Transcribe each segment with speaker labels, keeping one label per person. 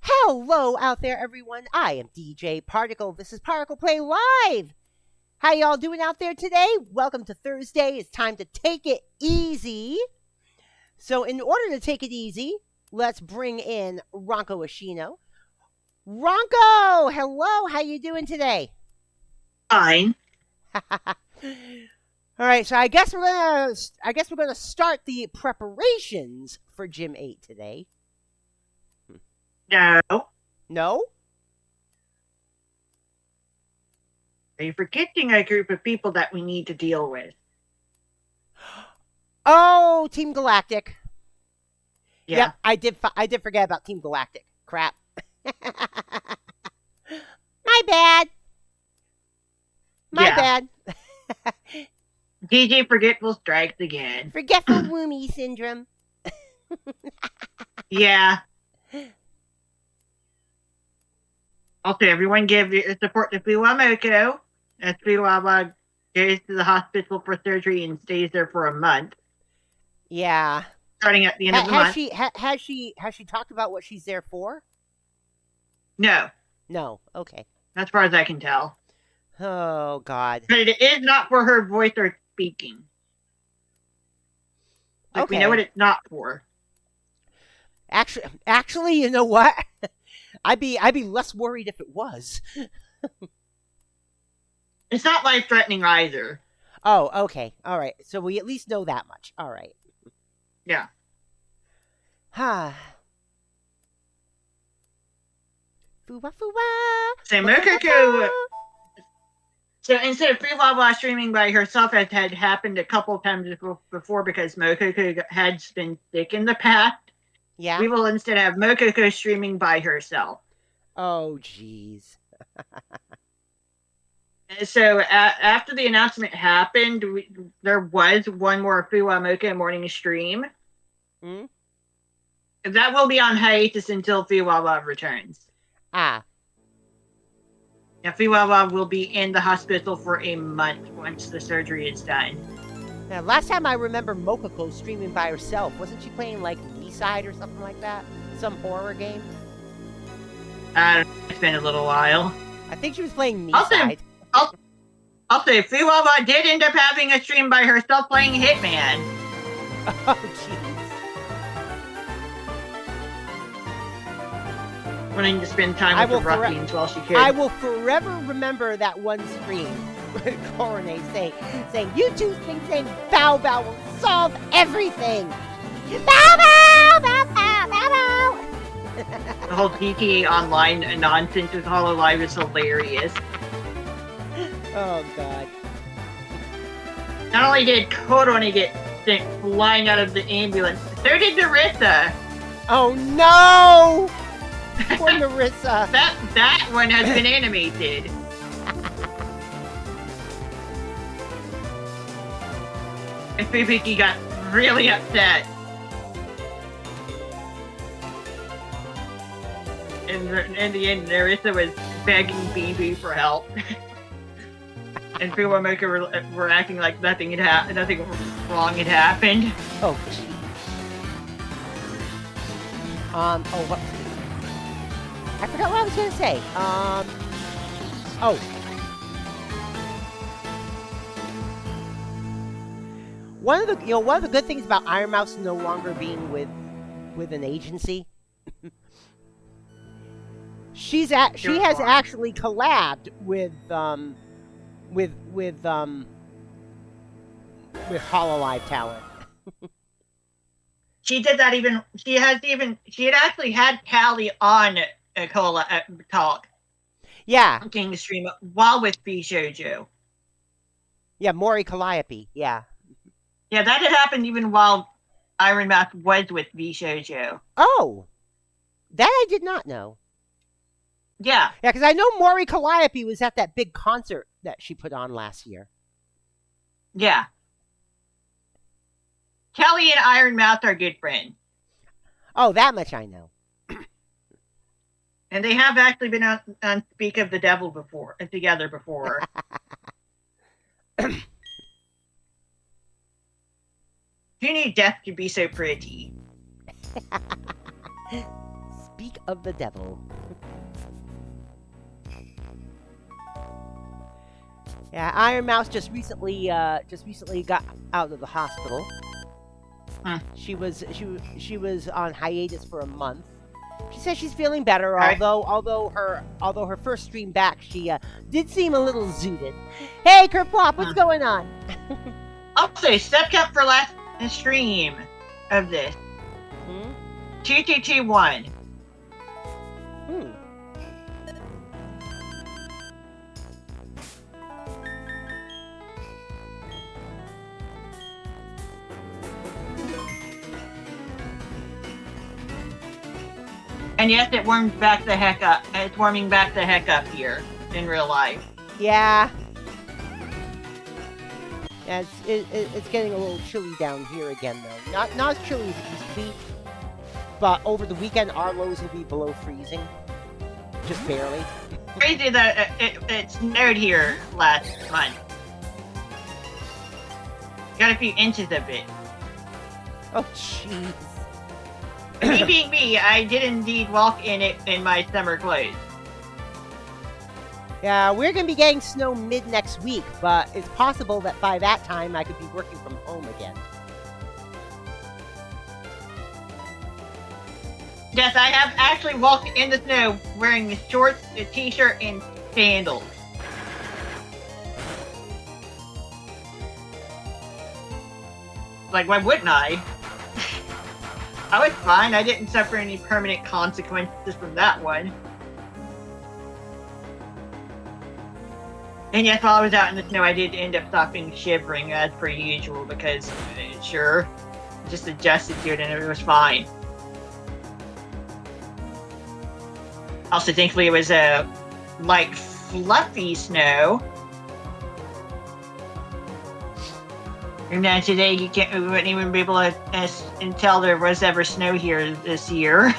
Speaker 1: Hello out there, everyone. I am DJ Particle. This is ParticlePlay Live. How y'all doing out there today? Welcome to Thursday. It's time to take it easy. So in order to take it easy, let's bring in RankoHoshino. Ranko, hello. How you doing today?
Speaker 2: Fine.
Speaker 1: All right. So I guess we're gonna start the preparations for Gym 8 today.
Speaker 2: No.
Speaker 1: No?
Speaker 2: Are you forgetting a group of people that we need to deal with?
Speaker 1: Oh, Team Galactic.
Speaker 2: Yeah.
Speaker 1: Yep, I did forget about Team Galactic. Crap. My bad. My bad.
Speaker 2: DJ Forgetful strikes again.
Speaker 1: Forgetful Woomy syndrome.
Speaker 2: Yeah. Also, everyone give support to Fuwamoko as Fuwawa goes to the hospital for surgery and stays there for a month.
Speaker 1: Yeah.
Speaker 2: Starting at the end of the month.
Speaker 1: Has she talked about what she's there for?
Speaker 2: No.
Speaker 1: No. Okay.
Speaker 2: As far as I can tell.
Speaker 1: Oh God.
Speaker 2: But it is not for her voice or speaking. Like,
Speaker 1: okay.
Speaker 2: We know what it's not for.
Speaker 1: Actually, you know what? I'd be less worried if it was.
Speaker 2: It's not life-threatening either.
Speaker 1: Oh, okay. All right. So we at least know that much. All right.
Speaker 2: Yeah.
Speaker 1: Ha. Fuwa.
Speaker 2: So Mokoko. So instead of Fuwawa streaming by herself, as had happened a couple times before, because Mokoko had been sick in the past.
Speaker 1: Yeah.
Speaker 2: We will instead have Mokoko streaming by herself.
Speaker 1: Oh, jeez.
Speaker 2: So after the announcement happened, there was one more Fuwamoka morning stream.
Speaker 1: Hmm?
Speaker 2: That will be on hiatus until Fuwawa returns.
Speaker 1: Ah.
Speaker 2: Now, Fuwawa will be in the hospital for a month once the surgery is done.
Speaker 1: Now, last time I remember Mokoko streaming by herself, wasn't she playing like B-side or something like that? Some horror game?
Speaker 2: I don't know, it's been a little while.
Speaker 1: I think she was playing B-side.
Speaker 2: I'll say Fuwawa did end up having a stream by herself playing Hitman.
Speaker 1: Oh, jeez.
Speaker 2: Wanting to spend time with the ruffians while she could.
Speaker 1: I will forever remember that one stream. Coronet saying, you two things saying bow bow will solve everything. Bow bow, bow bow, bow bow.
Speaker 2: The whole GTA Online nonsense with HoloLive is hilarious.
Speaker 1: Oh, God.
Speaker 2: Not only did Korone get sent flying out of the ambulance, so did Narissa.
Speaker 1: Oh, no! Poor Narissa.
Speaker 2: That one has been animated. And Fubuki got really upset. And in the end, Narissa was begging BB for help. And Fuwamoka were acting like nothing wrong had happened.
Speaker 1: Oh, jeez. What? I forgot what I was gonna say. One of the good things about Iron Mouse no longer being with an agency. She has actually collabed with HoloLive talent.
Speaker 2: She did that she had actually had Callie on a talk.
Speaker 1: Yeah.
Speaker 2: King stream while with Bishoujo.
Speaker 1: Yeah, Mori Calliope, yeah.
Speaker 2: Yeah, that had happened even while Iron Mouse was with Bishoujo.
Speaker 1: Oh. That I did not know.
Speaker 2: Yeah.
Speaker 1: Yeah, because I know Mori Calliope was at that big concert that she put on last year.
Speaker 2: Yeah. Kelly and Iron Mouse are good friends.
Speaker 1: Oh, that much I know.
Speaker 2: And they have actually been on Speak of the Devil before, together before. You need death to be so pretty.
Speaker 1: speak of the devil. Yeah, Iron Mouse just recently got out of the hospital.
Speaker 2: Hmm.
Speaker 1: She was on hiatus for a month. She says she's feeling better,
Speaker 2: Right.
Speaker 1: although her first stream back, she did seem a little zooted. Hey, Kerplop, what's going on?
Speaker 2: Also, step count for last stream of this. 2221. And yes, it warmed back the heck up. It's warming back the heck up here in real life.
Speaker 1: Yeah. Yeah, it's getting a little chilly down here again, though. Not as chilly as it used to be, but over the weekend our lows will be below freezing, just barely.
Speaker 2: Crazy that it snowed here last month. Got a few inches of it.
Speaker 1: Oh, jeez.
Speaker 2: Me being me, I did indeed walk in it in my summer clothes.
Speaker 1: Yeah, we're going to be getting snow mid-next week, but it's possible that by that time I could be working from home again.
Speaker 2: Yes, I have actually walked in the snow wearing shorts, a t-shirt, and sandals. Like, why wouldn't I? I was fine. I didn't suffer any permanent consequences from that one. And yes, while I was out in the snow, I did end up stopping shivering as per usual because, sure, just adjusted to it and it was fine. Also, thankfully, it was like fluffy snow. And then today, we wouldn't even be able to tell there was ever snow here this year.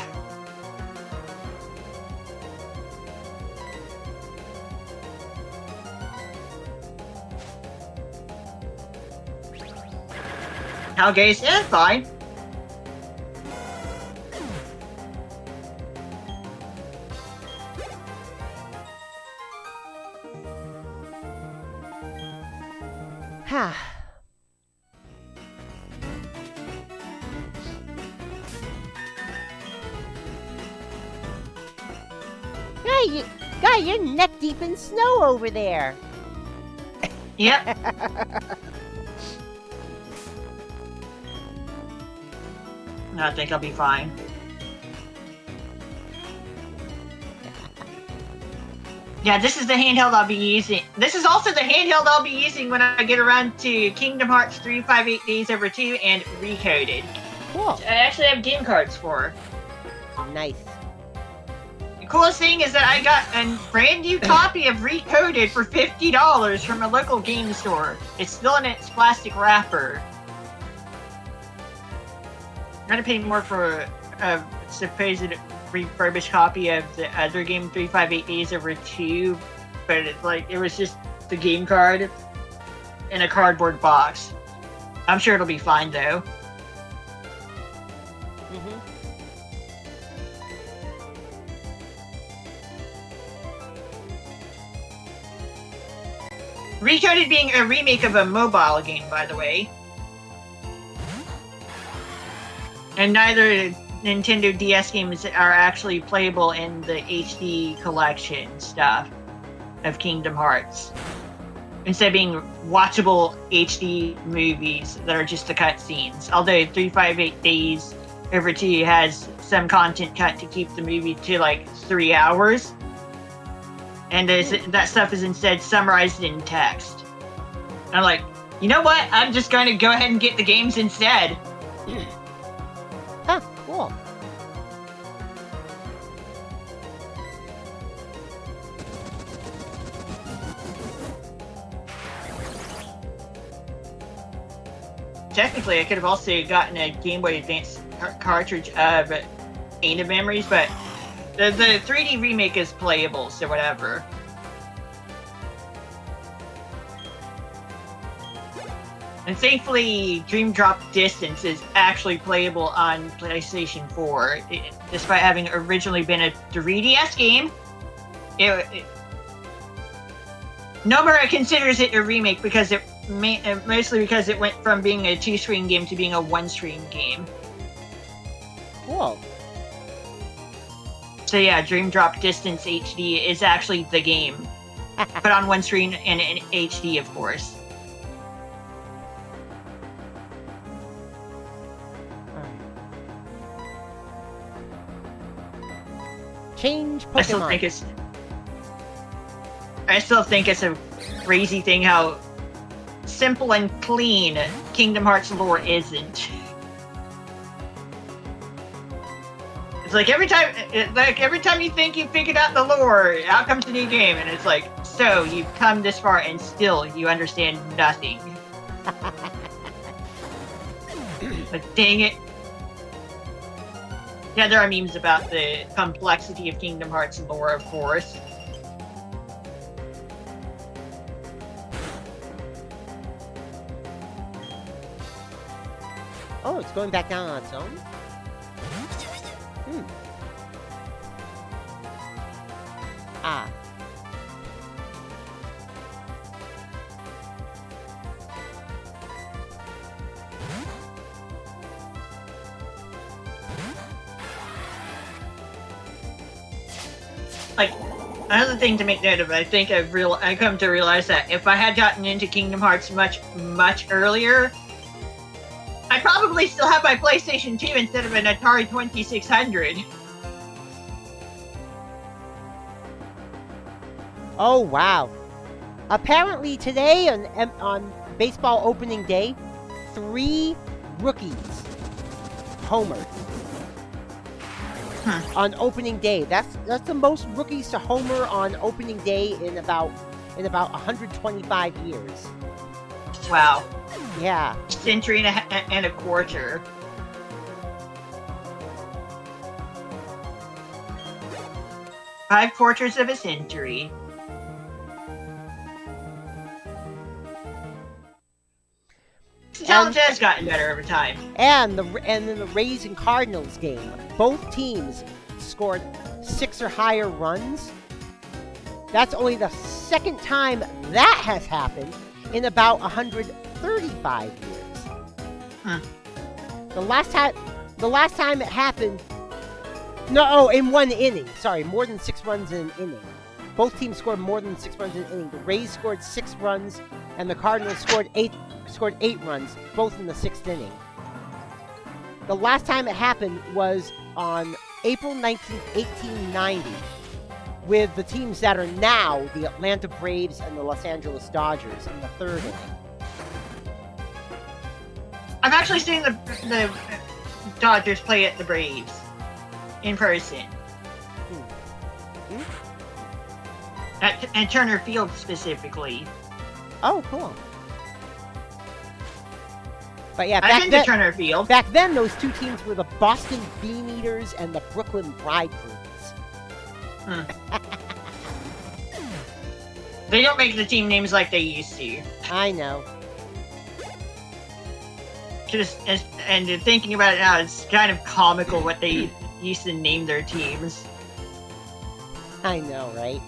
Speaker 2: How gay is it? Fine.
Speaker 1: Guy, you're neck deep in snow over there.
Speaker 2: Yep. I think I'll be fine. Yeah, this is the handheld I'll be using. This is also the handheld I'll be using when I get around to Kingdom Hearts 358 Days Over 2 and Recoded.
Speaker 1: Cool.
Speaker 2: I actually have game cards for.
Speaker 1: Nice.
Speaker 2: The coolest thing is that I got a brand new copy of Recoded for $50 from a local game store. It's still in its plastic wrapper. I'm gonna pay more for a supposed refurbished copy of the other game, 358 Days Over 2, but it was just the game card in a cardboard box. I'm sure it'll be fine though. Recoded being a remake of a mobile game, by the way. And neither Nintendo DS games are actually playable in the HD collection stuff of Kingdom Hearts. Instead of being watchable HD movies that are just the cutscenes. Although 358 Days Over 2 has some content cut to keep the movie to like 3 hours. And that stuff is instead summarized in text. And I'm like, you know what? I'm just going to go ahead and get the games instead.
Speaker 1: Huh, cool.
Speaker 2: Technically, I could have also gotten a Game Boy Advance cartridge of Ain't of Memories, but the 3D remake is playable, so whatever. And thankfully, Dream Drop Distance is actually playable on PlayStation 4, despite having originally been a 3DS game. Nomura considers it a remake because mostly because it went from being a 2-screen game to being a 1-screen game.
Speaker 1: Cool.
Speaker 2: So yeah, Dream Drop Distance HD is actually the game, but on 1 screen and in HD, of course.
Speaker 1: Change Pokemon.
Speaker 2: I still think it's a crazy thing how simple and clean Kingdom Hearts lore isn't. It's like every time you think you figured out the lore, out comes a new game, and it's like, so you've come this far and still you understand nothing. Like, dang it. Yeah, there are memes about the complexity of Kingdom Hearts lore, of course.
Speaker 1: Oh, it's going back down on its own? Ah.
Speaker 2: Like, another thing to make note of, I think I come to realize that if I had gotten into Kingdom Hearts much earlier, I'd probably still have my PlayStation 2 instead of an Atari 2600.
Speaker 1: Oh, wow. Apparently today on baseball opening day, 3 rookies homered. On opening day. That's the most rookies to homer on opening day in about 125 years.
Speaker 2: Wow.
Speaker 1: Yeah.
Speaker 2: Century and a quarter. Five quarters of a century. The challenge has gotten better over time.
Speaker 1: And then the Rays and Cardinals game. Both teams scored 6 or higher runs. That's only the second time that has happened in about 135 years. The last time it happened, in 1 inning. Sorry, more than 6 runs in an inning. Both teams scored more than 6 runs in an inning. The Rays scored 6 runs, and the Cardinals scored 8 runs, both in the 6th inning. The last time it happened was on April 19th, 1890, with the teams that are now the Atlanta Braves and the Los Angeles Dodgers in the 3rd inning.
Speaker 2: I've actually seen the Dodgers play at the Braves in person. At Turner Field specifically.
Speaker 1: Oh, cool. But yeah,
Speaker 2: I've been to Turner Field.
Speaker 1: Back then, those 2 teams were the Boston Bean Eaters and the Brooklyn Bridegrooms.
Speaker 2: They don't make the team names like they used to.
Speaker 1: I know.
Speaker 2: And thinking about it now, it's kind of comical what they used to name their teams.
Speaker 1: I know, right?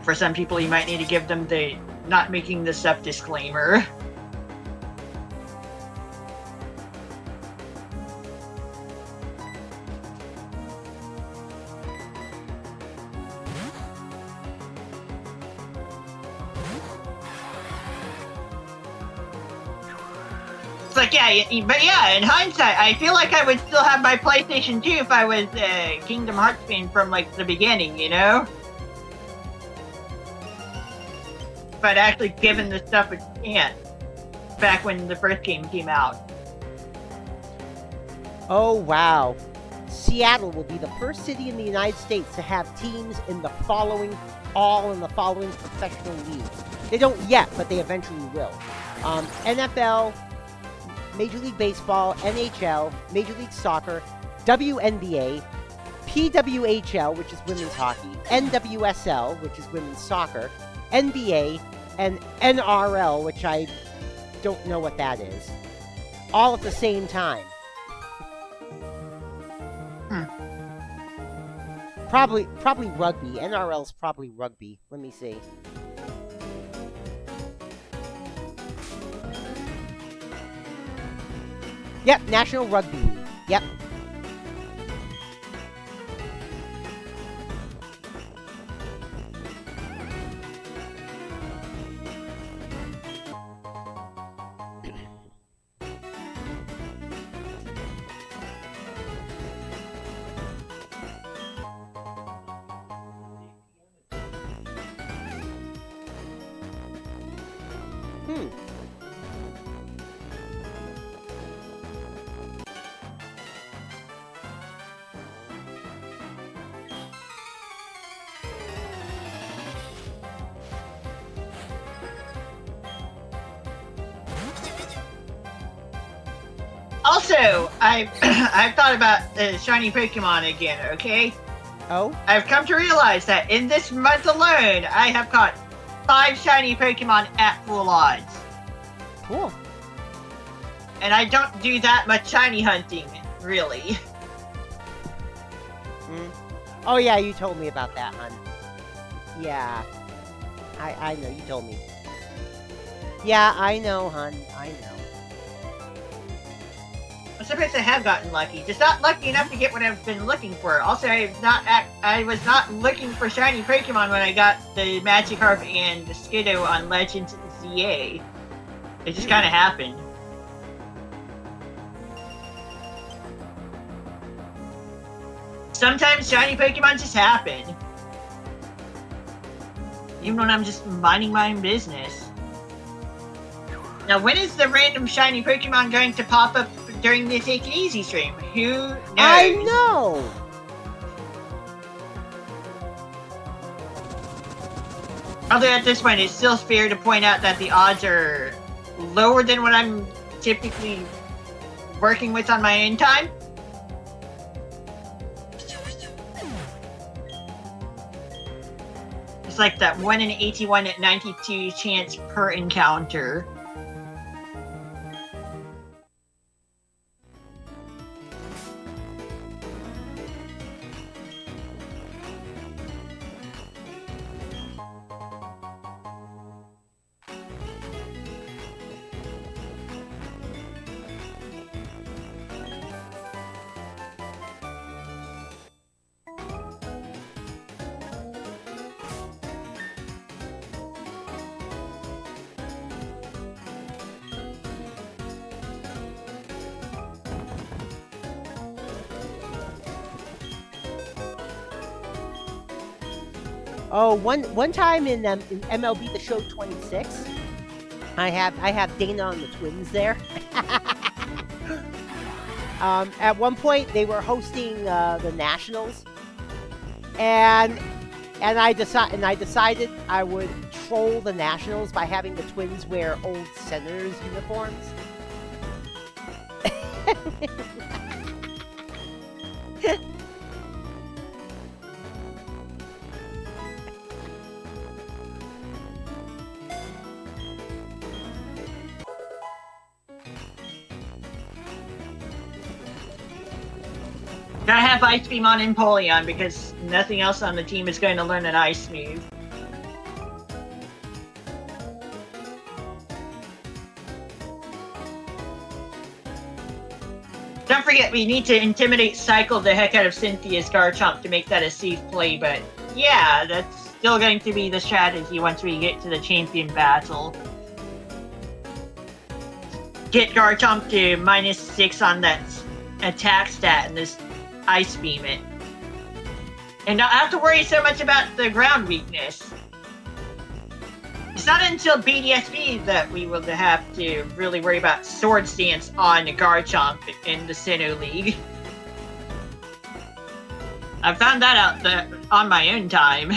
Speaker 2: For some people, you might need to give them the not making this up disclaimer. It's like, but in hindsight, I feel like I would still have my PlayStation 2 if I was a Kingdom Hearts fan from, like, the beginning, you know? If I'd actually given this stuff a chance back when the first game came out.
Speaker 1: Oh, wow. Seattle will be the first city in the United States to have teams in the following professional leagues. They don't yet, but they eventually will. NFL, Major League Baseball, NHL, Major League Soccer, WNBA, PWHL, which is women's hockey, NWSL, which is women's soccer, NBA, and NRL, which I don't know what that is, all at the same time. Probably rugby. NRL's probably rugby. Let me see. Yep, National Rugby League. Yep.
Speaker 2: Also, I've thought about the shiny Pokemon again, okay?
Speaker 1: Oh?
Speaker 2: I've come to realize that in this month alone, I have caught 5 shiny Pokemon at full odds.
Speaker 1: Cool.
Speaker 2: And I don't do that much shiny hunting, really.
Speaker 1: Oh yeah, you told me about that, hun. Yeah. I know, you told me. Yeah, I know, hun. I know.
Speaker 2: I'm surprised I have gotten lucky. Just not lucky enough to get what I've been looking for. Also, I was not looking for shiny Pokemon when I got the Magikarp and the Skiddo on Legends ZA. It just kind of happened. Sometimes shiny Pokemon just happen. Even when I'm just minding my own business. Now, when is the random shiny Pokemon going to pop up during the Take It Easy stream? Who knows?
Speaker 1: I know!
Speaker 2: Although at this point, it's still fair to point out that the odds are lower than what I'm typically working with on my own time. It's like that 1 in 81 at 92 chance per encounter.
Speaker 1: Oh, one time in MLB The Show 26, I have Dana on the Twins there. At one point, they were hosting the Nationals, and I decided I would troll the Nationals by having the Twins wear old Senators uniforms.
Speaker 2: Gotta have Ice Beam on Empoleon because nothing else on the team is going to learn an ice move. Don't forget, we need to Intimidate Cycle the heck out of Cynthia's Garchomp to make that a safe play, but yeah, that's still going to be the strategy once we get to the champion battle. Get Garchomp to -6 on that attack stat and this Ice Beam it. And not have to worry so much about the ground weakness. It's not until BDSP that we will have to really worry about Sword Stance on Garchomp in the Sinnoh League. I found that out on my own time.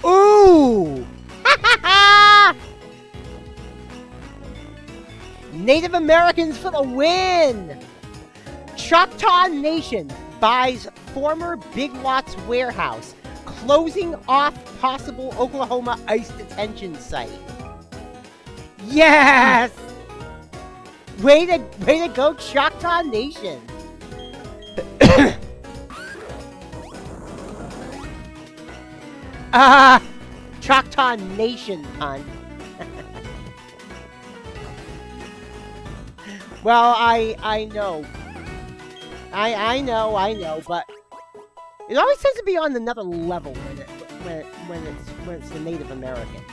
Speaker 1: Ooh! Native Americans for the win! Choctaw Nation buys former Big Lots warehouse, closing off possible Oklahoma ICE detention site. Yes! Way to go, Choctaw Nation! Choctaw Nation, hon. Well, I know. I know, but it always tends to be on another level when it's the Native Americans.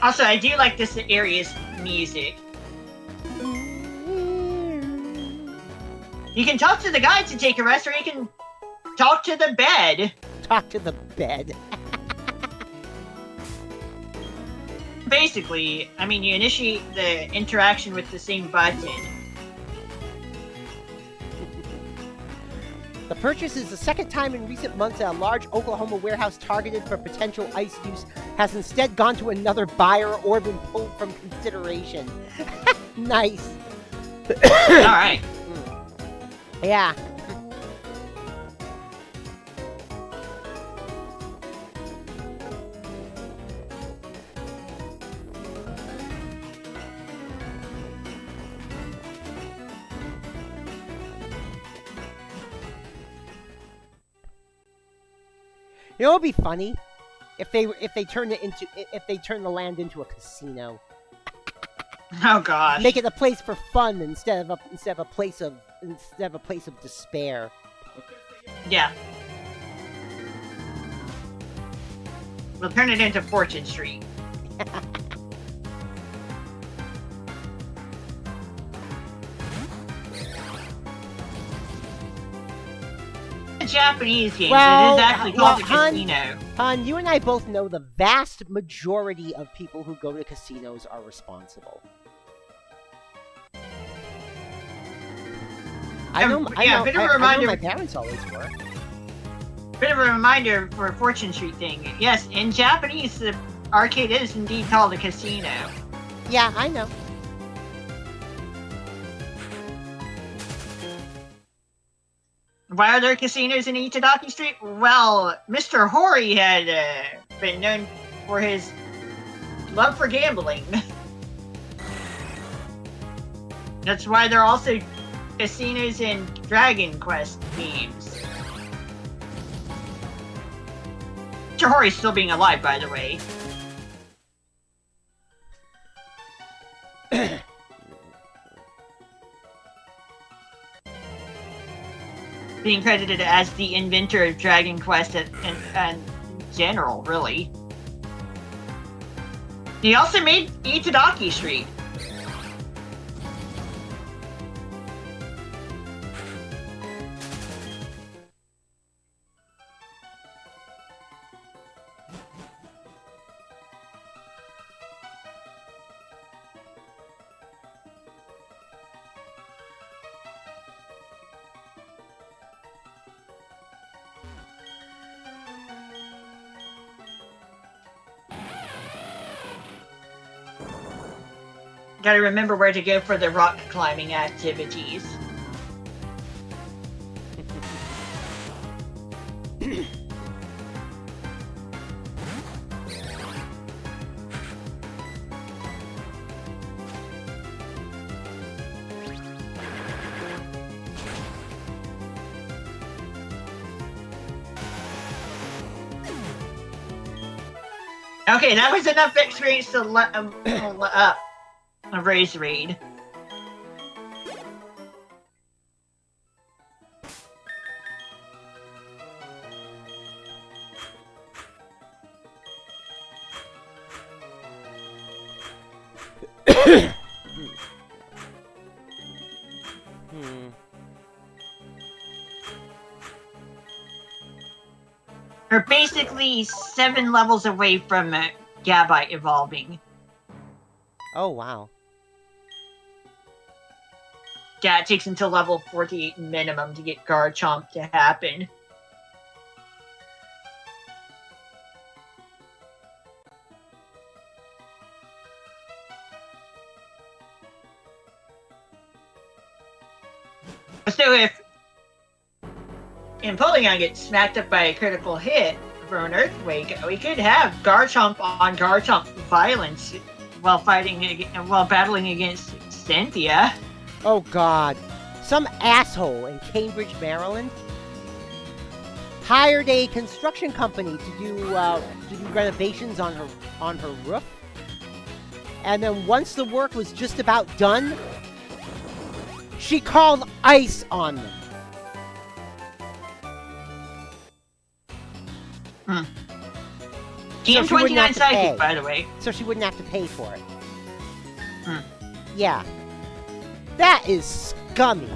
Speaker 2: Also, I do like this area's music. You can talk to the guy to take a rest, or you can talk to the bed.
Speaker 1: Talk to the bed.
Speaker 2: Basically, I mean, you initiate the interaction with the same button.
Speaker 1: The purchase is the second time in recent months that a large Oklahoma warehouse targeted for potential ICE use has instead gone to another buyer or been pulled from consideration. Nice.
Speaker 2: Alright.
Speaker 1: Yeah. You know, it'd be funny if they turn the land into a casino.
Speaker 2: Oh gosh.
Speaker 1: Make it a place for fun instead of a place of despair.
Speaker 2: Yeah. We'll turn it into Fortune Street. Japanese games.
Speaker 1: Well,
Speaker 2: it is actually called a casino.
Speaker 1: Han, you and I both know the vast majority of people who go to casinos are responsible. I know my parents always were.
Speaker 2: Bit of a reminder for a Fortune Street thing. Yes, in Japanese, the arcade is indeed called a casino.
Speaker 1: Yeah, I know.
Speaker 2: Why are there casinos in Itadaki Street? Well, Mr. Hori had been known for his love for gambling. That's why there are also casinos in Dragon Quest games. Mr. Hori's still being alive, by the way. Being credited as the inventor of Dragon Quest and general, really. He also made Itadaki Street. Gotta remember where to go for the rock climbing activities. Okay, that was enough experience to let up a race raid. We're basically 7 levels away from Gabite evolving.
Speaker 1: Oh, wow.
Speaker 2: Yeah, it takes until level 48 minimum to get Garchomp to happen. So if Empoleon gets smacked up by a critical hit from an earthquake, we could have Garchomp on Garchomp violence while battling against Cynthia.
Speaker 1: Oh God. Some asshole in Cambridge, Maryland hired a construction company to do renovations on her roof. And then once the work was just about done, she called ice on them.
Speaker 2: Team 29 Psychic, by the way.
Speaker 1: So she wouldn't have to pay for it.
Speaker 2: Yeah.
Speaker 1: That is scummy.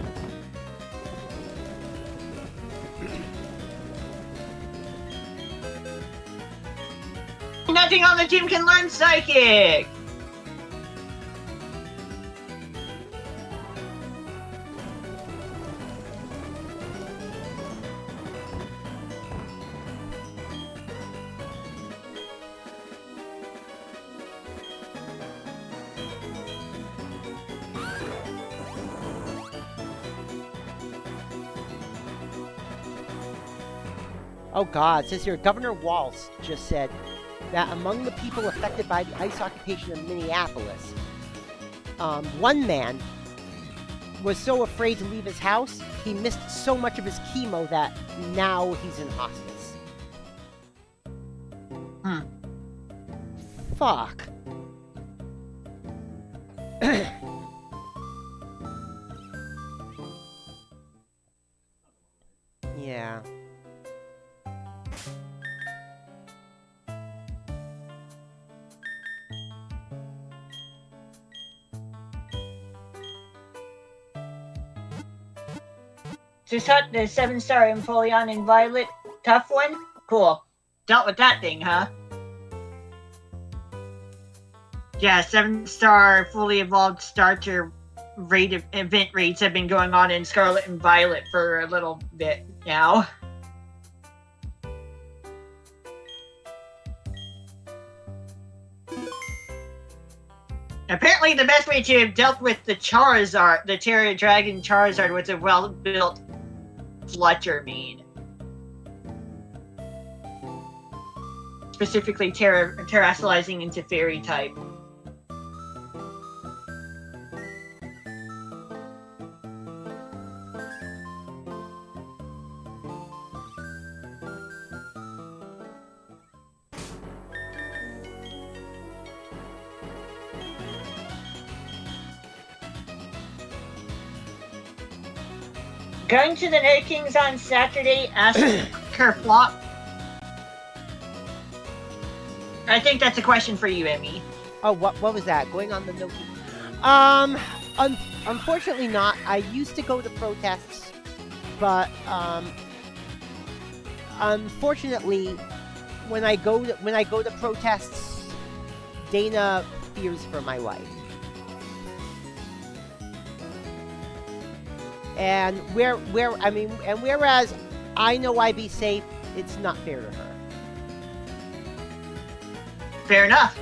Speaker 2: Nothing on the team can learn Psychic!
Speaker 1: Oh God, it says here, Governor Walz just said that among the people affected by the ICE occupation of Minneapolis, one man was so afraid to leave his house, he missed so much of his chemo that now he's in hospice. Fuck. Yeah.
Speaker 2: Just hot the 7-star Empoleon and Violet. Tough one? Cool. Dealt with that thing, huh? Yeah, 7-star fully evolved starter event raids have been going on in Scarlet and Violet for a little bit now. Apparently the best way to have dealt with the Charizard, the Terra Dragon Charizard, was a well-built Fletcher main. Specifically terrestrializing into Fairy type. Going to the Night Kings on Saturday, ask Kerflop. I think that's a question for you, Emmy.
Speaker 1: Oh, what was that? Going on the Noki? Unfortunately not. I used to go to protests, but unfortunately, when I go to protests, Dana fears for my life. And whereas I know I be safe, it's not fair to her.
Speaker 2: Fair enough.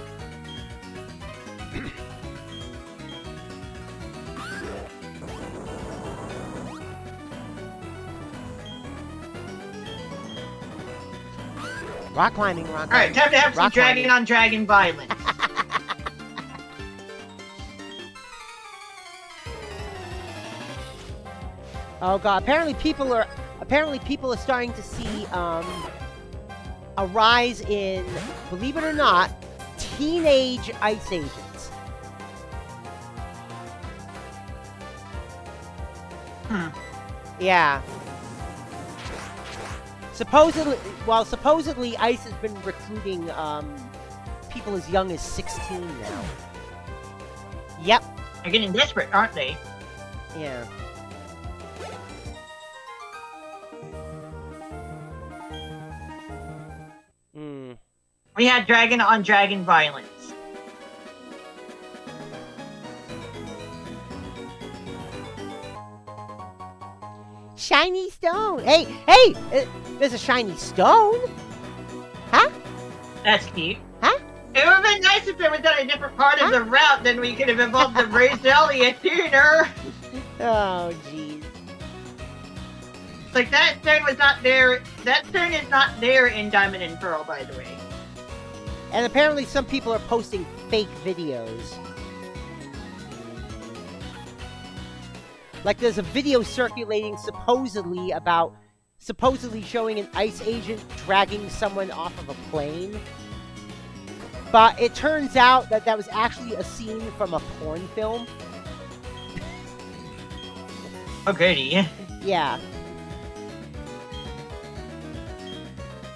Speaker 1: Rock climbing.
Speaker 2: Alright, time to have some dragon on dragon violence.
Speaker 1: Oh God! Apparently people are starting to see a rise in, believe it or not, teenage ice agents. Yeah. Supposedly ICE has been recruiting people as young as 16 now. Yep.
Speaker 2: They're getting desperate, aren't they?
Speaker 1: Yeah.
Speaker 2: We had dragon on dragon violence.
Speaker 1: Shiny stone. Hey! There's a shiny stone. Huh?
Speaker 2: That's cute.
Speaker 1: Huh?
Speaker 2: It would have been nice if it was on a different part of the route, then we could have evolved the Brazellia tuner.
Speaker 1: Oh, jeez.
Speaker 2: Like, that stone was not there. That stone is not there in Diamond and Pearl, by the way.
Speaker 1: And apparently some people are posting fake videos. Like, there's a video circulating supposedly showing an ice agent dragging someone off of a plane. But it turns out that that was actually a scene from a porn film.
Speaker 2: Oh, goody.
Speaker 1: Yeah.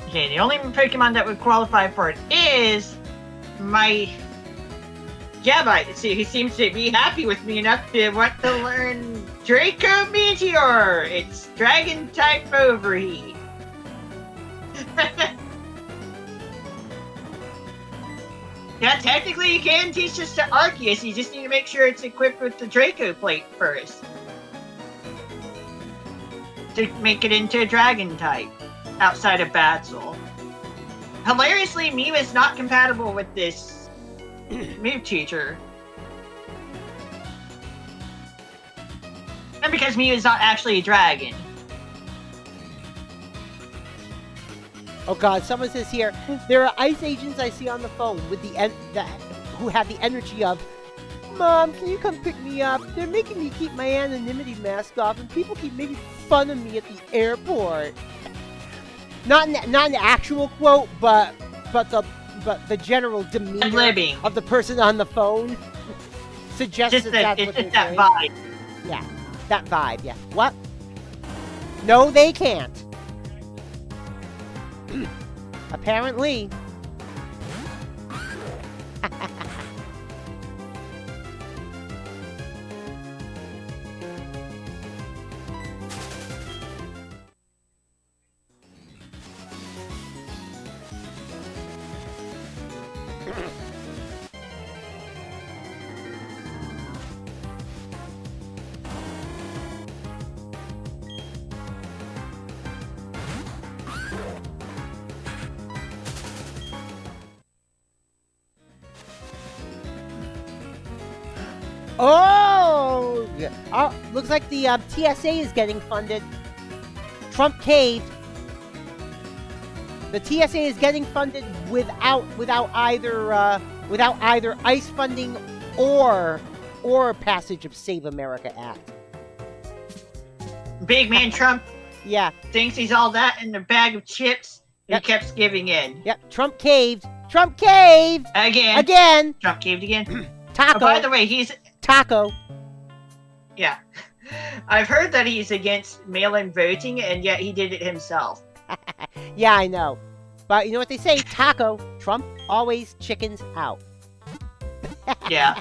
Speaker 2: Okay, the only Pokemon that would qualify for it is my Gabite. See, he seems to be happy with me enough to want to learn Draco Meteor. It's Dragon type Overheat. Yeah, technically you can teach this to Arceus. You just need to make sure it's equipped with the Draco plate first to make it into a Dragon type. Outside of Battle. Hilariously, Mew is not compatible with this move teacher. And because Mew is not actually a dragon.
Speaker 1: Oh god, someone says here, there are ice agents I see on the phone with who have the energy of, Mom, can you come pick me up? They're making me keep my anonymity mask off and people keep making fun of me at the airport. Not an actual quote, but the general demeanor of the person on the phone suggests that's what they're saying.
Speaker 2: Vibe.
Speaker 1: Yeah, that vibe. Yeah. What? No, they can't. Apparently. Oh! Looks like the TSA is getting funded. Trump caved. The TSA is getting funded without either ICE funding or passage of Save America Act.
Speaker 2: Big man Trump.
Speaker 1: Yeah.
Speaker 2: Thinks he's all that in a bag of chips. Yep. He kept giving in.
Speaker 1: Yep. Trump caved. Trump caved.
Speaker 2: Again. Trump caved again.
Speaker 1: Taco.
Speaker 2: Oh, by the way, he's
Speaker 1: Taco.
Speaker 2: Yeah. I've heard that he's against mail-in voting, and yet he did it himself.
Speaker 1: Yeah, I know. But you know what they say? Taco. Trump always chickens out.
Speaker 2: Yeah.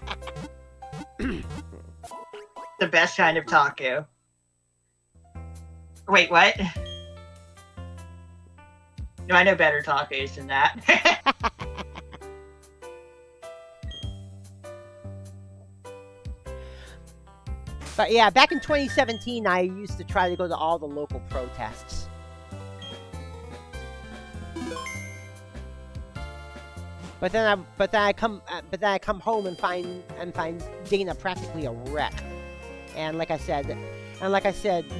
Speaker 2: The best kind of taco. Wait, what? No, I know better tacos than that.
Speaker 1: But yeah, back in 2017, I used to try to go to all the local protests. But then I come home and find Dana practically a wreck. And like I said,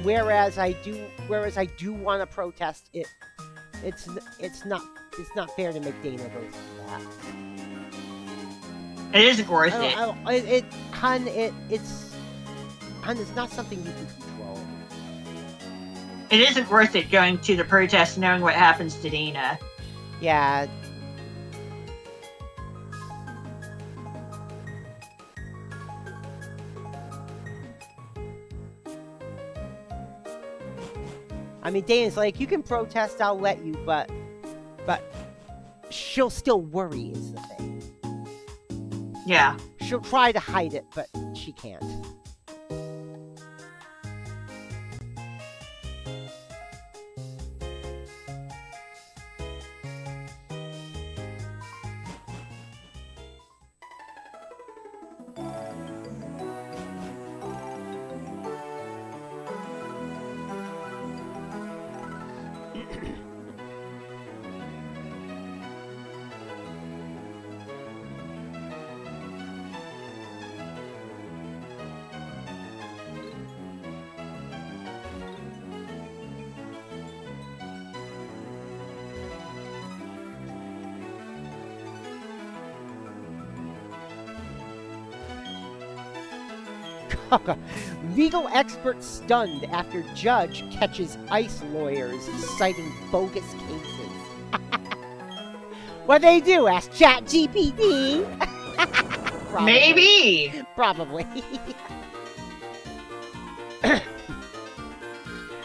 Speaker 1: whereas I do want to protest, it's not fair to make Dana go through that.
Speaker 2: It isn't worth it.
Speaker 1: It's not something you can control.
Speaker 2: It isn't worth it going to the protest knowing what happens to Dana.
Speaker 1: Yeah. I mean, Dana's like, you can protest, I'll let you, but she'll still worry is the thing.
Speaker 2: Yeah.
Speaker 1: She'll try to hide it, but she can't. Legal expert stunned after judge catches ICE lawyers citing bogus cases. What they do? Ask ChatGPT.
Speaker 2: Maybe.
Speaker 1: Probably.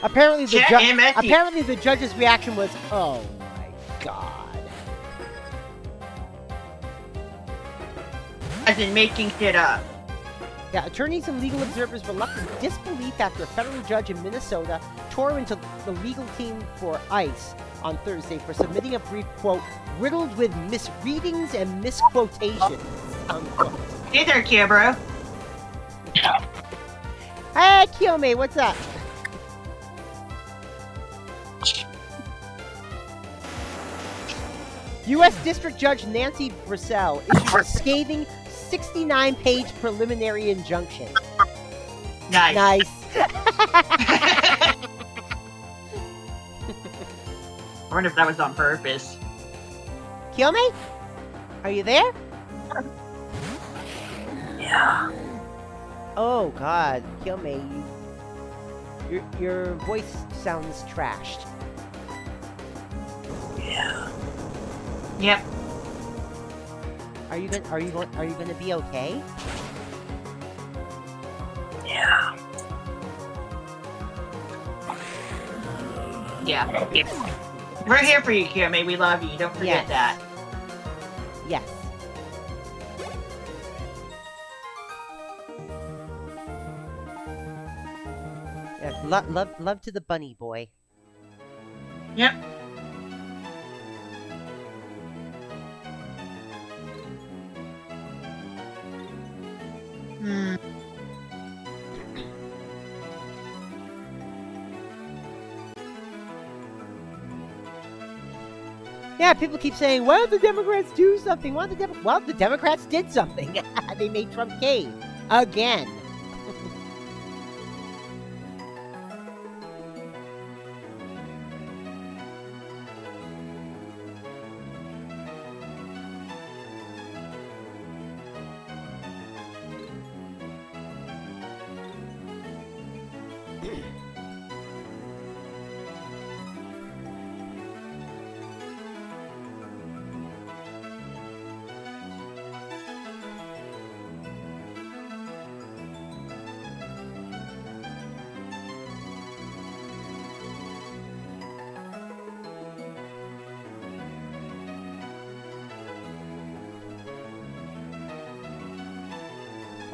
Speaker 1: Apparently the judge's reaction was, "Oh my god."
Speaker 2: As in making shit up.
Speaker 1: Yeah, attorneys and legal observers reluctant disbelief after a federal judge in Minnesota tore into the legal team for ICE on Thursday for submitting a brief, quote, riddled with misreadings and misquotations, unquote.
Speaker 2: Hey there, Kiabro.
Speaker 1: Hey, Kiyome, what's up? U.S. District Judge Nancy Brissell issued a scathing 69-page preliminary injunction.
Speaker 2: Nice.
Speaker 1: Nice.
Speaker 2: I wonder if that was on purpose.
Speaker 1: Kiyome? Are you there?
Speaker 2: Yeah.
Speaker 1: Oh, God. Kiyome, your voice sounds trashed.
Speaker 2: Yeah. Yep.
Speaker 1: Are you gonna be okay?
Speaker 2: Yeah. Yeah. We're here for you, Kiyomi. We love you. Don't forget that.
Speaker 1: Yes. Yes. Love to the bunny boy.
Speaker 2: Yep. Hmm.
Speaker 1: Yeah, people keep saying, "Why don't the Democrats do something? Well, the Democrats did something. They made Trump cave again."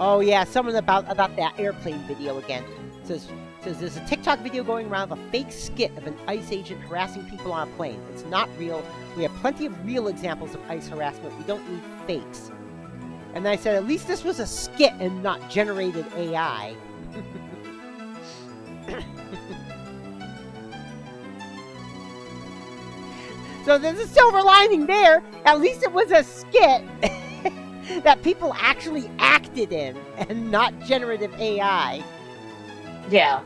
Speaker 1: Oh yeah, someone about that airplane video again. Says there's a TikTok video going around of a fake skit of an ICE agent harassing people on a plane. It's not real. We have plenty of real examples of ICE harassment. We don't need fakes. And I said, at least this was a skit and not generated AI. So there's a silver lining there. At least it was a skit that people actually acted in and not generative AI.
Speaker 2: Yeah.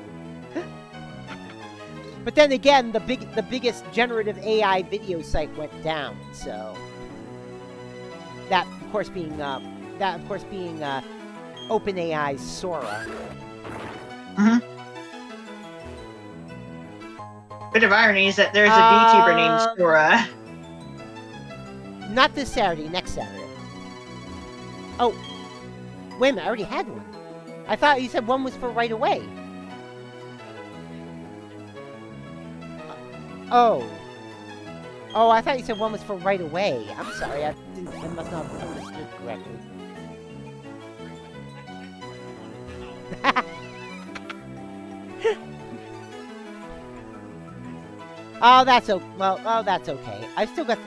Speaker 1: But then again, the biggest generative AI video site went down. So that of course being OpenAI's Sora.
Speaker 2: Mm-hmm. Bit of irony is that there's a VTuber named Sora.
Speaker 1: Not this Saturday, next Saturday. Oh, wait a minute, I already had one. I thought you said one was for right away. Oh, I thought you said one was for right away. I'm sorry, I must not have understood correctly. Oh, that's okay. Well, that's okay. I still got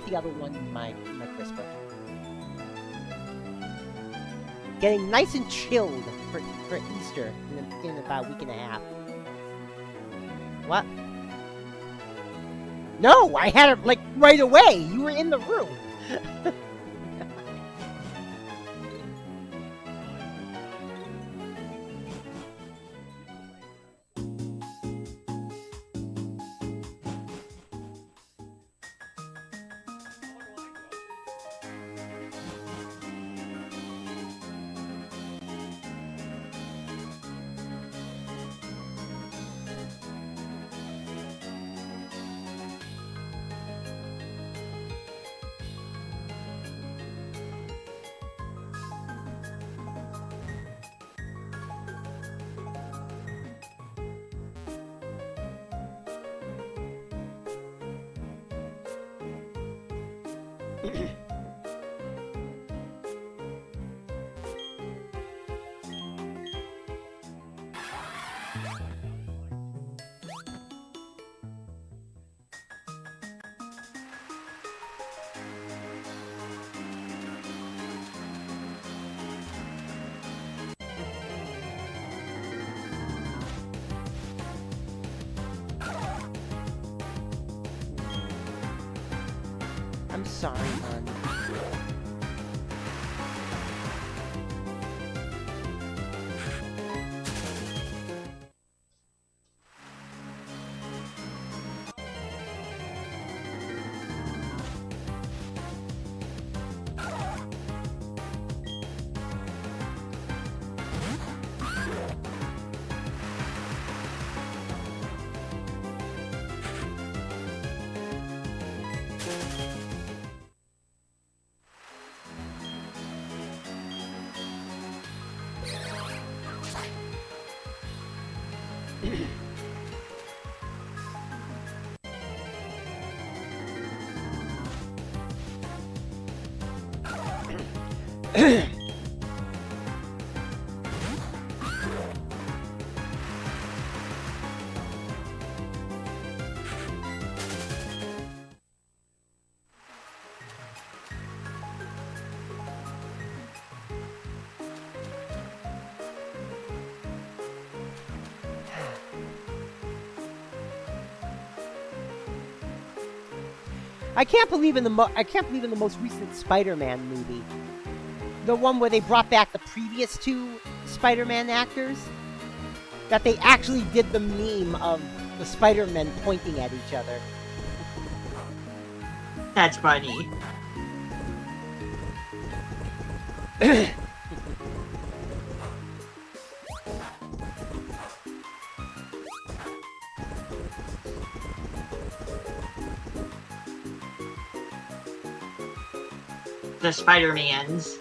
Speaker 1: the other one in my CRISPR. Getting nice and chilled for Easter in about a week and a half. What? No, I had it like right away. You were in the room. I'm sorry, hon. I can't believe in the most recent Spider-Man movie, the one where they brought back the previous two Spider-Man actors, that they actually did the meme of the Spider-Men pointing at each other.
Speaker 2: That's funny. The Spider-Mans.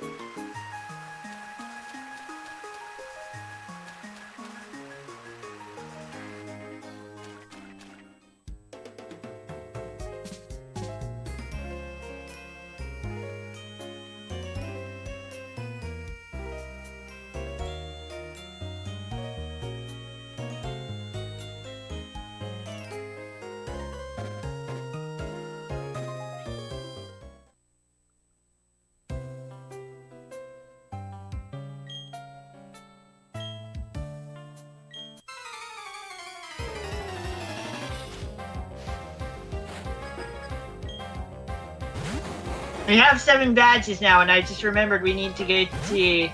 Speaker 2: We have 7 badges now, and I just remembered we need to go to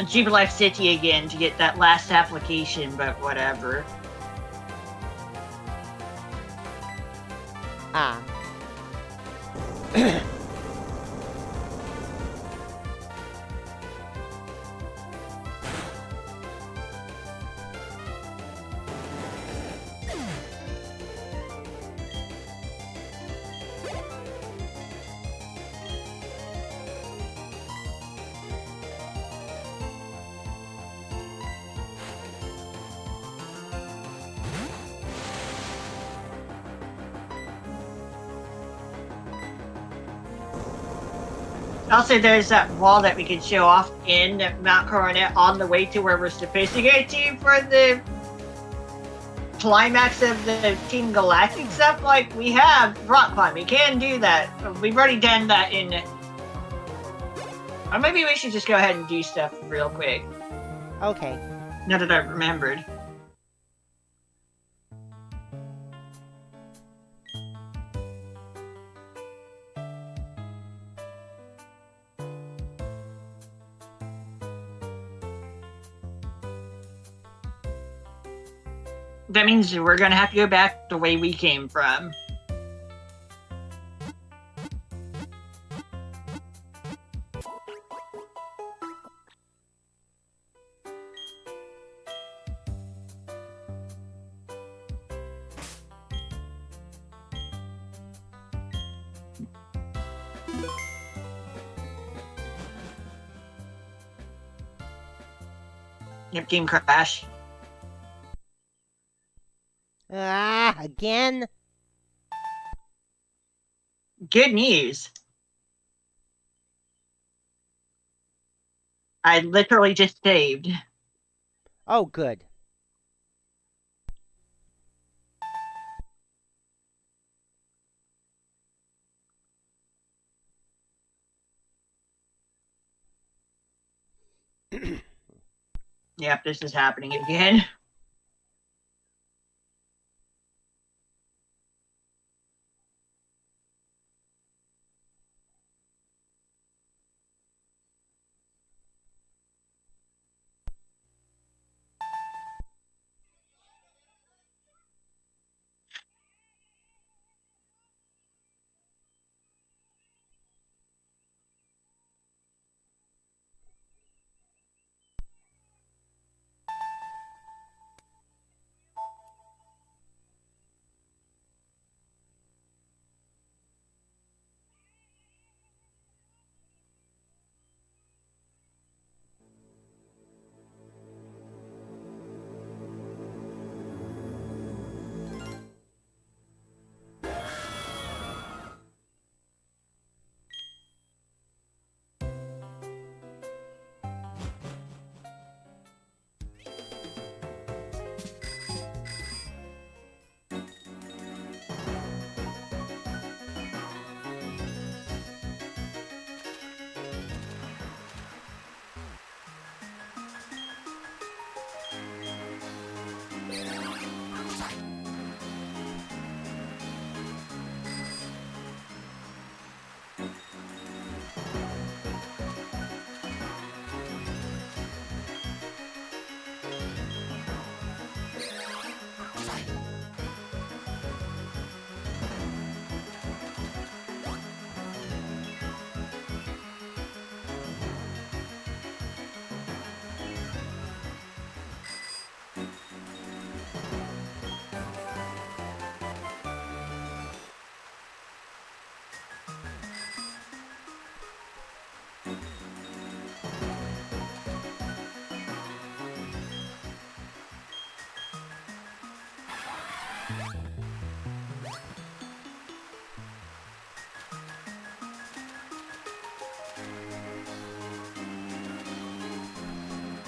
Speaker 2: Jubilife City again to get that last application, but whatever.
Speaker 1: Ah.
Speaker 2: Also, there's that wall that we can show off in Mount Coronet on the way to where we're supposed to go to for the climax of the Team Galactic stuff. Like, we have rock climb. We can do that. We've already done that in... Or maybe we should just go ahead and do stuff real quick.
Speaker 1: Okay.
Speaker 2: Now that I've remembered. That means we're gonna have to go back the way we came from. Yep, game crash.
Speaker 1: Ah, again?
Speaker 2: Good news. I literally just saved.
Speaker 1: Oh, good.
Speaker 2: Yep, this is happening again.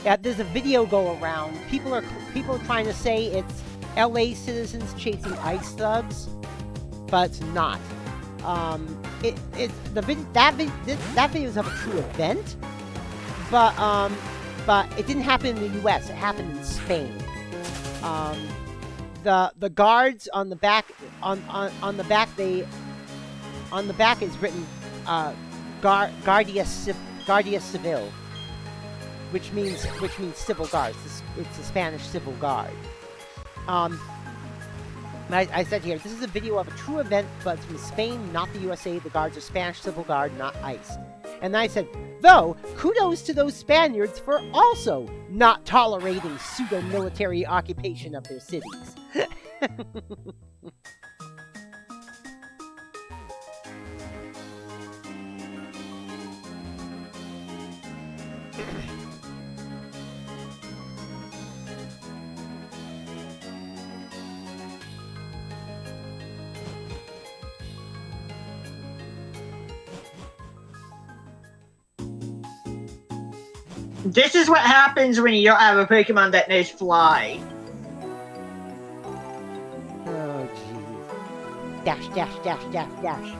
Speaker 1: Yeah, there's a video go around. People are trying to say it's LA citizens chasing ICE thugs, but it's not. That video is of a true event, but it didn't happen in the U.S. It happened in Spain. The guards on the back on the back is written Guardia Civil, which means civil guards. It's the Spanish civil guard. I said here, this is a video of a true event, but it's from Spain, not the USA. The guards are Spanish civil guard, not ICE. And I said, though, kudos to those Spaniards for also not tolerating pseudo-military occupation of their cities.
Speaker 2: This is what happens when you don't have a Pokemon that knows Fly.
Speaker 1: Oh, jeez. Dash, dash, dash, dash, dash.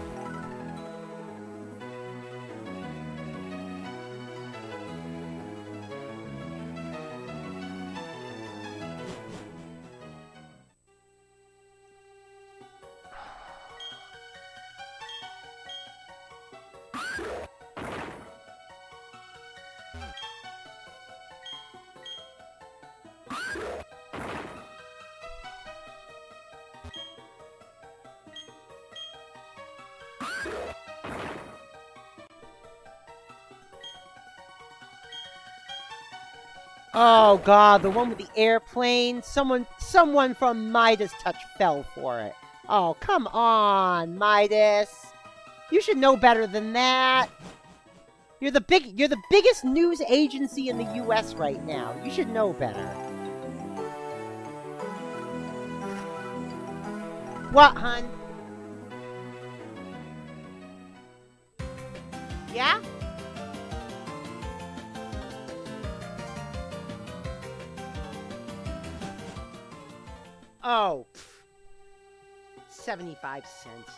Speaker 1: Oh god, the one with the airplane. Someone from Midas Touch fell for it. Oh, come on, Midas. You should know better than that. You're the biggest news agency in the US right now. You should know better. What, hun? Yeah? Oh, 75 cents.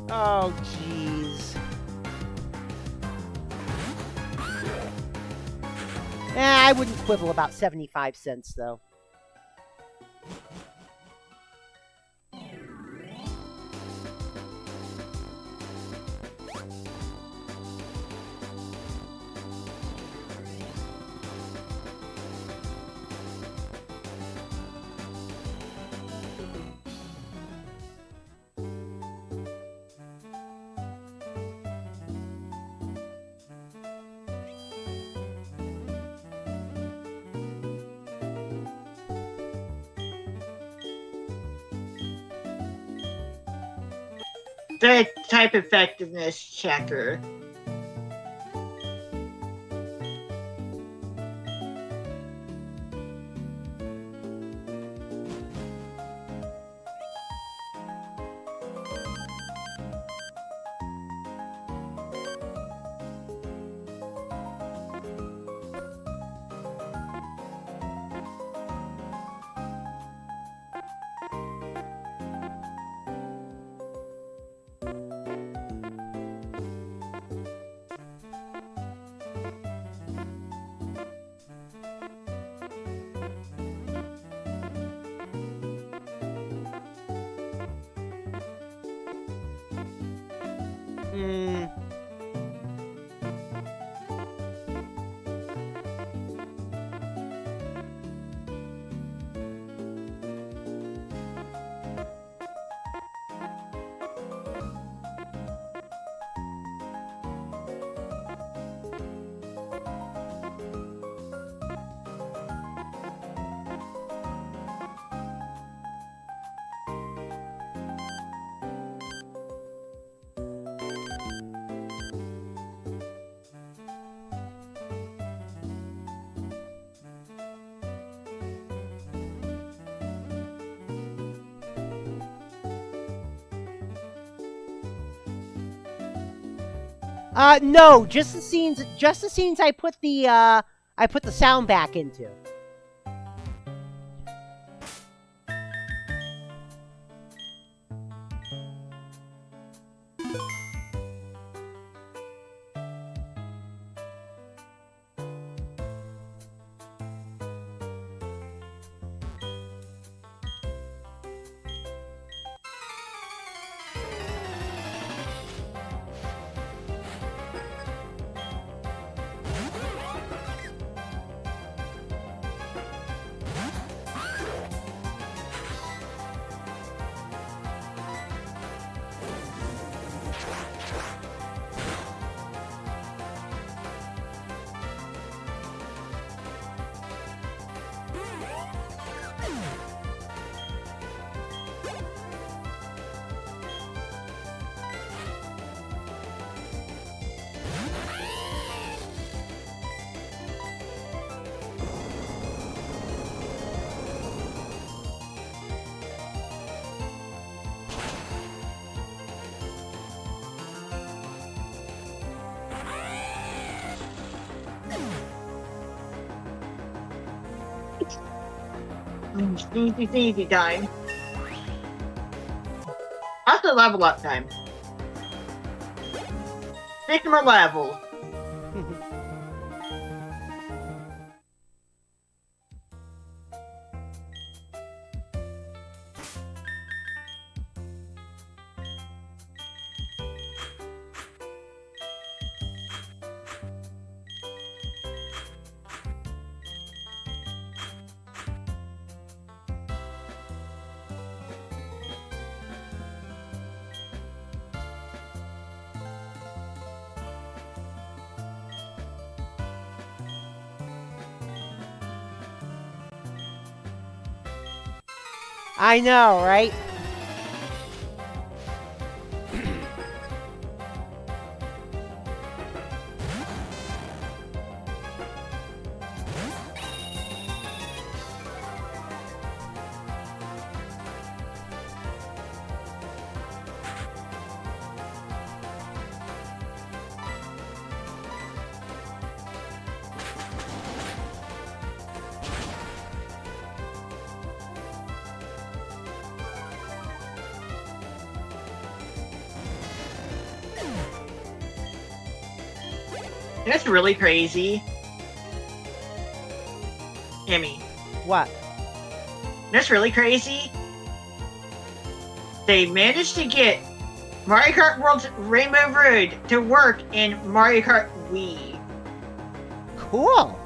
Speaker 1: Oh, jeez. I wouldn't quibble about 75 cents, though.
Speaker 2: The type effectiveness checker. No, just the scenes I put the sound back into. Easy time. That's the level up time. 6 more levels. I know, right? That's really crazy. Emmy.
Speaker 1: What?
Speaker 2: That's really crazy. They managed to get Mario Kart World's Rainbow Road to work in Mario Kart Wii.
Speaker 1: Cool.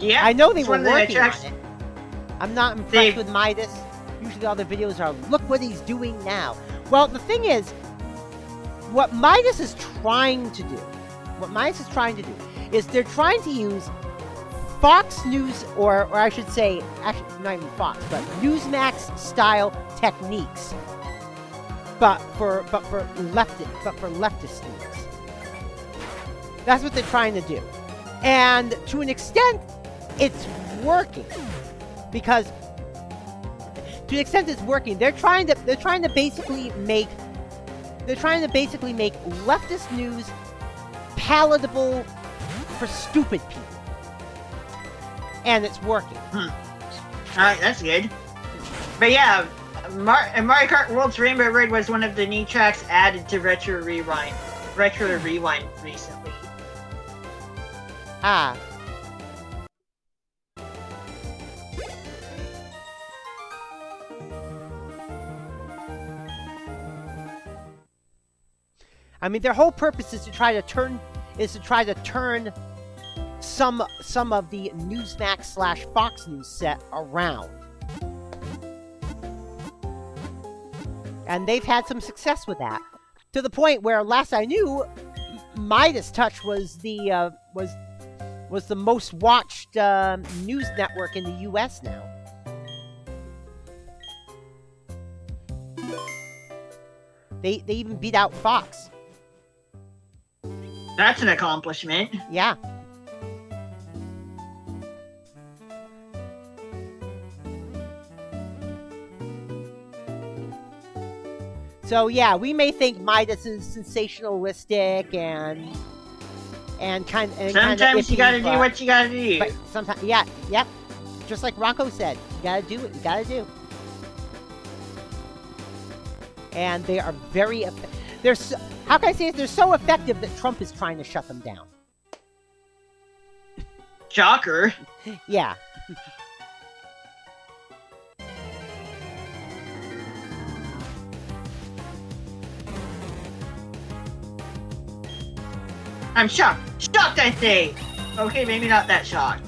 Speaker 2: Yeah.
Speaker 1: I know they were
Speaker 2: one of the
Speaker 1: working on
Speaker 2: attracts-
Speaker 1: it. I'm not impressed with Midas. Usually all the videos are, look what he's doing now. Well, the thing is, what Midas is trying to do, is they're trying to use Fox News, or I should say, actually not even Fox, but Newsmax style techniques, but for leftist news. That's what they're trying to do, and to an extent, it's working, because they're trying to basically make leftist news palatable for stupid people. And it's working.
Speaker 2: Alright, that's good. But yeah, Mario Kart World's Rainbow Road was one of the new tracks added to Retro Rewind recently.
Speaker 1: Ah. I mean, their whole purpose is to try to turn some of the Newsmax / Fox News set around. And they've had some success with that. To the point where, last I knew, Midas Touch was the most watched news network in the US now. They even beat out Fox.
Speaker 2: That's an accomplishment.
Speaker 1: Yeah. So yeah, we may think Midas is sensationalistic and
Speaker 2: sometimes you gotta do what you gotta do.
Speaker 1: But sometimes, yeah, yep. Just like Ranko said, you gotta do what you gotta do. And they are very how can I say it? They're so effective that Trump is trying to shut them down.
Speaker 2: Shocker.
Speaker 1: Yeah.
Speaker 2: I'm shocked. Shocked, I say. Okay, maybe not that shocked.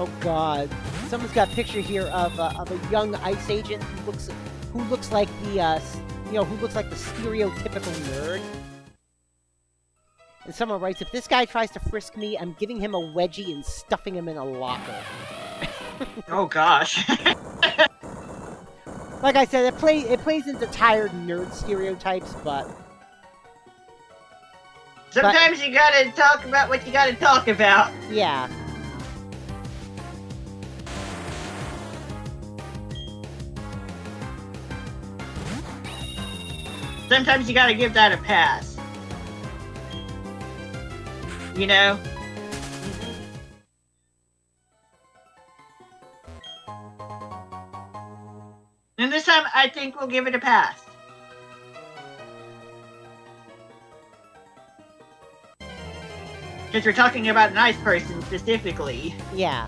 Speaker 1: Oh God! Someone's got a picture here of a young ICE agent who looks like the who looks like the stereotypical nerd. And someone writes, if this guy tries to frisk me, I'm giving him a wedgie and stuffing him in a locker.
Speaker 2: Oh gosh.
Speaker 1: Like I said, it plays into tired nerd stereotypes, but
Speaker 2: sometimes you gotta talk about what you gotta talk about.
Speaker 1: Yeah.
Speaker 2: Sometimes you gotta give that a pass. You know? And this time, I think we'll give it a pass. Because we're talking about a nice person specifically.
Speaker 1: Yeah.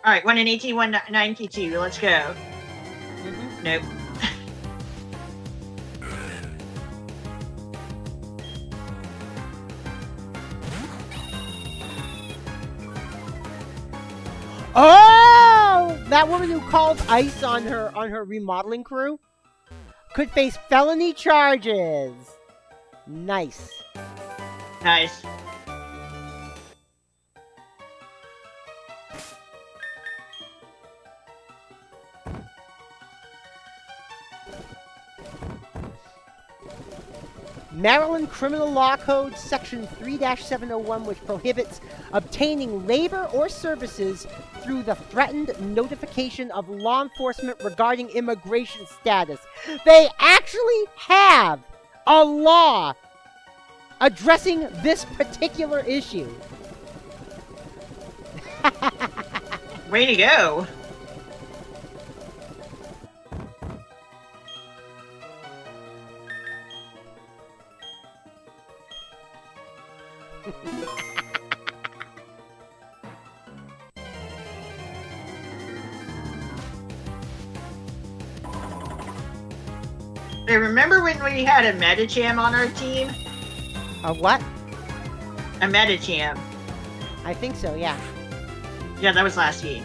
Speaker 2: Alright, 118, 192. Let's go. Nope.
Speaker 1: Oh! That woman who called ICE on her remodeling crew could face felony charges. Nice.
Speaker 2: Nice.
Speaker 1: Maryland Criminal Law Code Section 3-701, which prohibits obtaining labor or services through the threatened notification of law enforcement regarding immigration status. They actually have a law addressing this particular issue.
Speaker 2: Way to go. Hey, remember when we had a Metacham on our team?
Speaker 1: A what?
Speaker 2: A Metacham.
Speaker 1: I think so, yeah.
Speaker 2: Yeah, that was last game.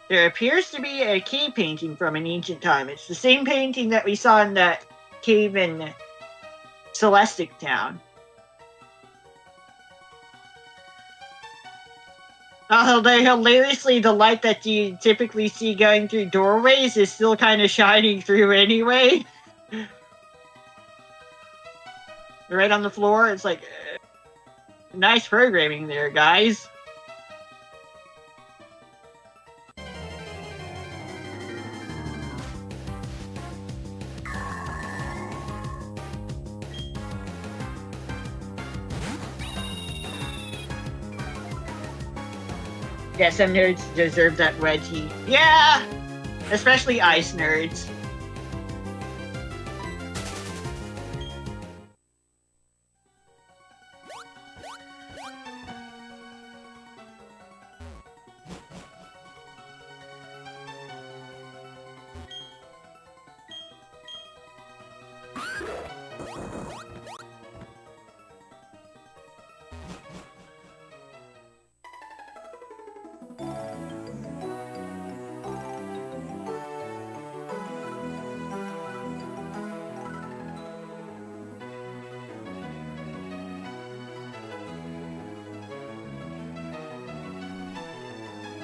Speaker 2: There appears to be a cave painting from an ancient time. It's the same painting that we saw in that cave in Celestic Town. Although hilariously, the light that you typically see going through doorways is still kind of shining through anyway. Right on the floor, it's like... Nice programming there, guys. Yeah, some nerds deserve that wedgie. Yeah! Especially ice nerds.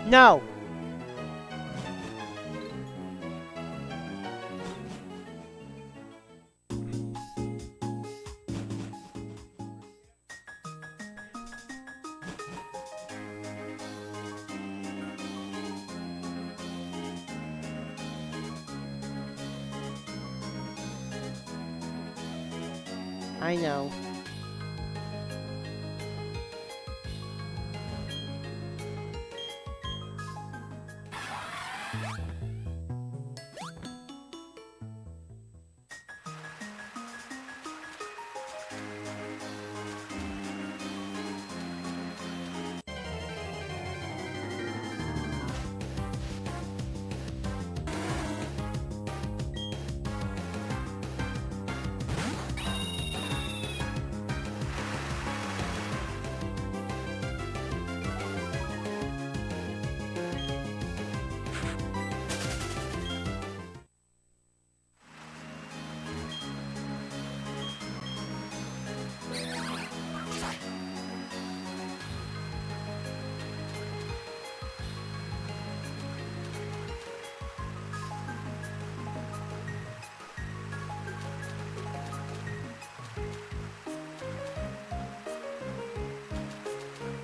Speaker 1: No. I know.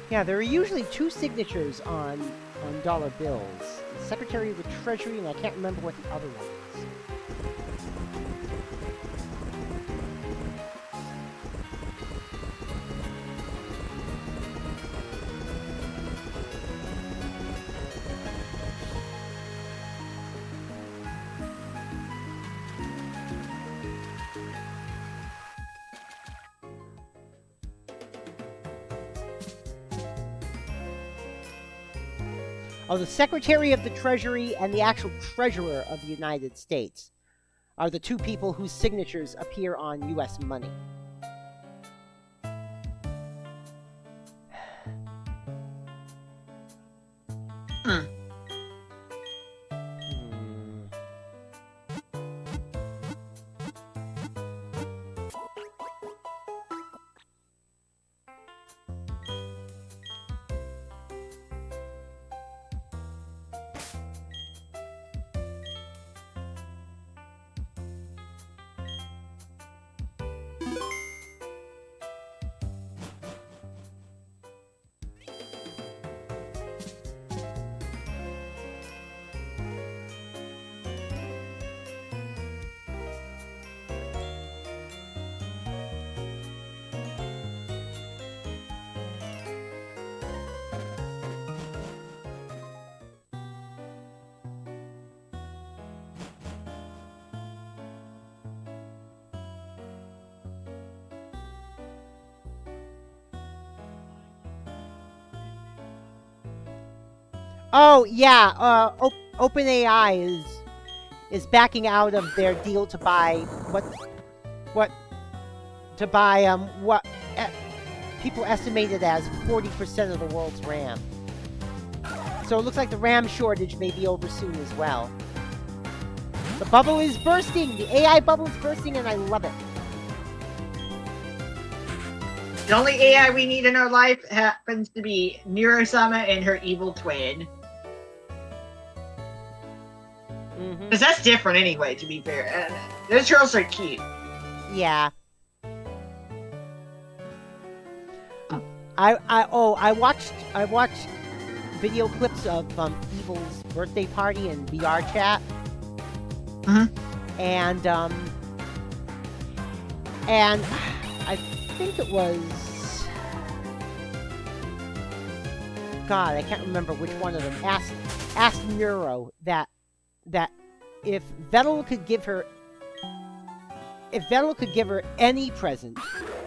Speaker 1: Yeah, there are usually two signatures on dollar bills. The Secretary of the Treasury, and I can't remember what the other one is. Oh, the Secretary of the Treasury and the actual Treasurer of the United States are the two people whose signatures appear on U.S. money. Oh yeah, OpenAI is backing out of their deal to buy what people estimated as 40% of the world's RAM. So it looks like the RAM shortage may be over soon as well. The bubble is bursting. The AI bubble is bursting, and I love it.
Speaker 2: The only AI we need in our life happens to be Nero-sama and her evil twin. Because that's different anyway, to be fair. Those girls are cute.
Speaker 1: Yeah. I watched video clips of Evil's birthday party in VR chat, and I think it was, God, I can't remember which one of them asked Neuro that if Vettel could give her any present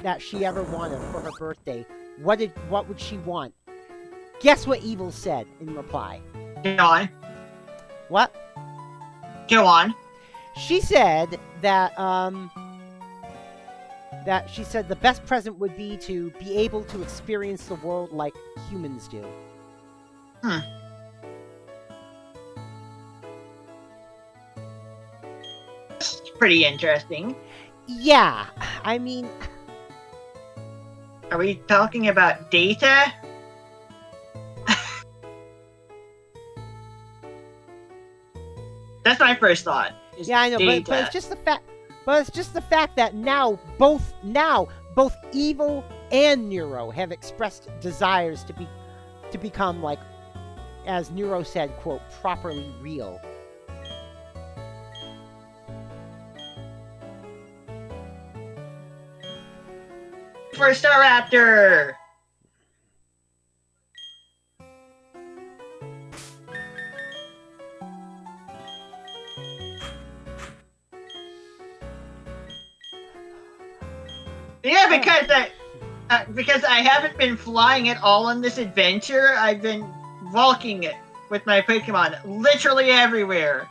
Speaker 1: that she ever wanted for her birthday, what would she want? Guess what Evil said in reply?
Speaker 2: Go on.
Speaker 1: What?
Speaker 2: Go on.
Speaker 1: She said that she said the best present would be to be able to experience the world like humans do.
Speaker 2: It's pretty interesting.
Speaker 1: Yeah, I mean,
Speaker 2: are we talking about data? That's my first thought.
Speaker 1: Yeah, I know, but it's just the fact. But it's just the fact that now both Evil and Neuro have expressed desires to become, like, as Neuro said, quote, properly real.
Speaker 2: For Star Raptor. Yeah, because I haven't been flying at all on this adventure. I've been walking it with my Pokemon literally everywhere.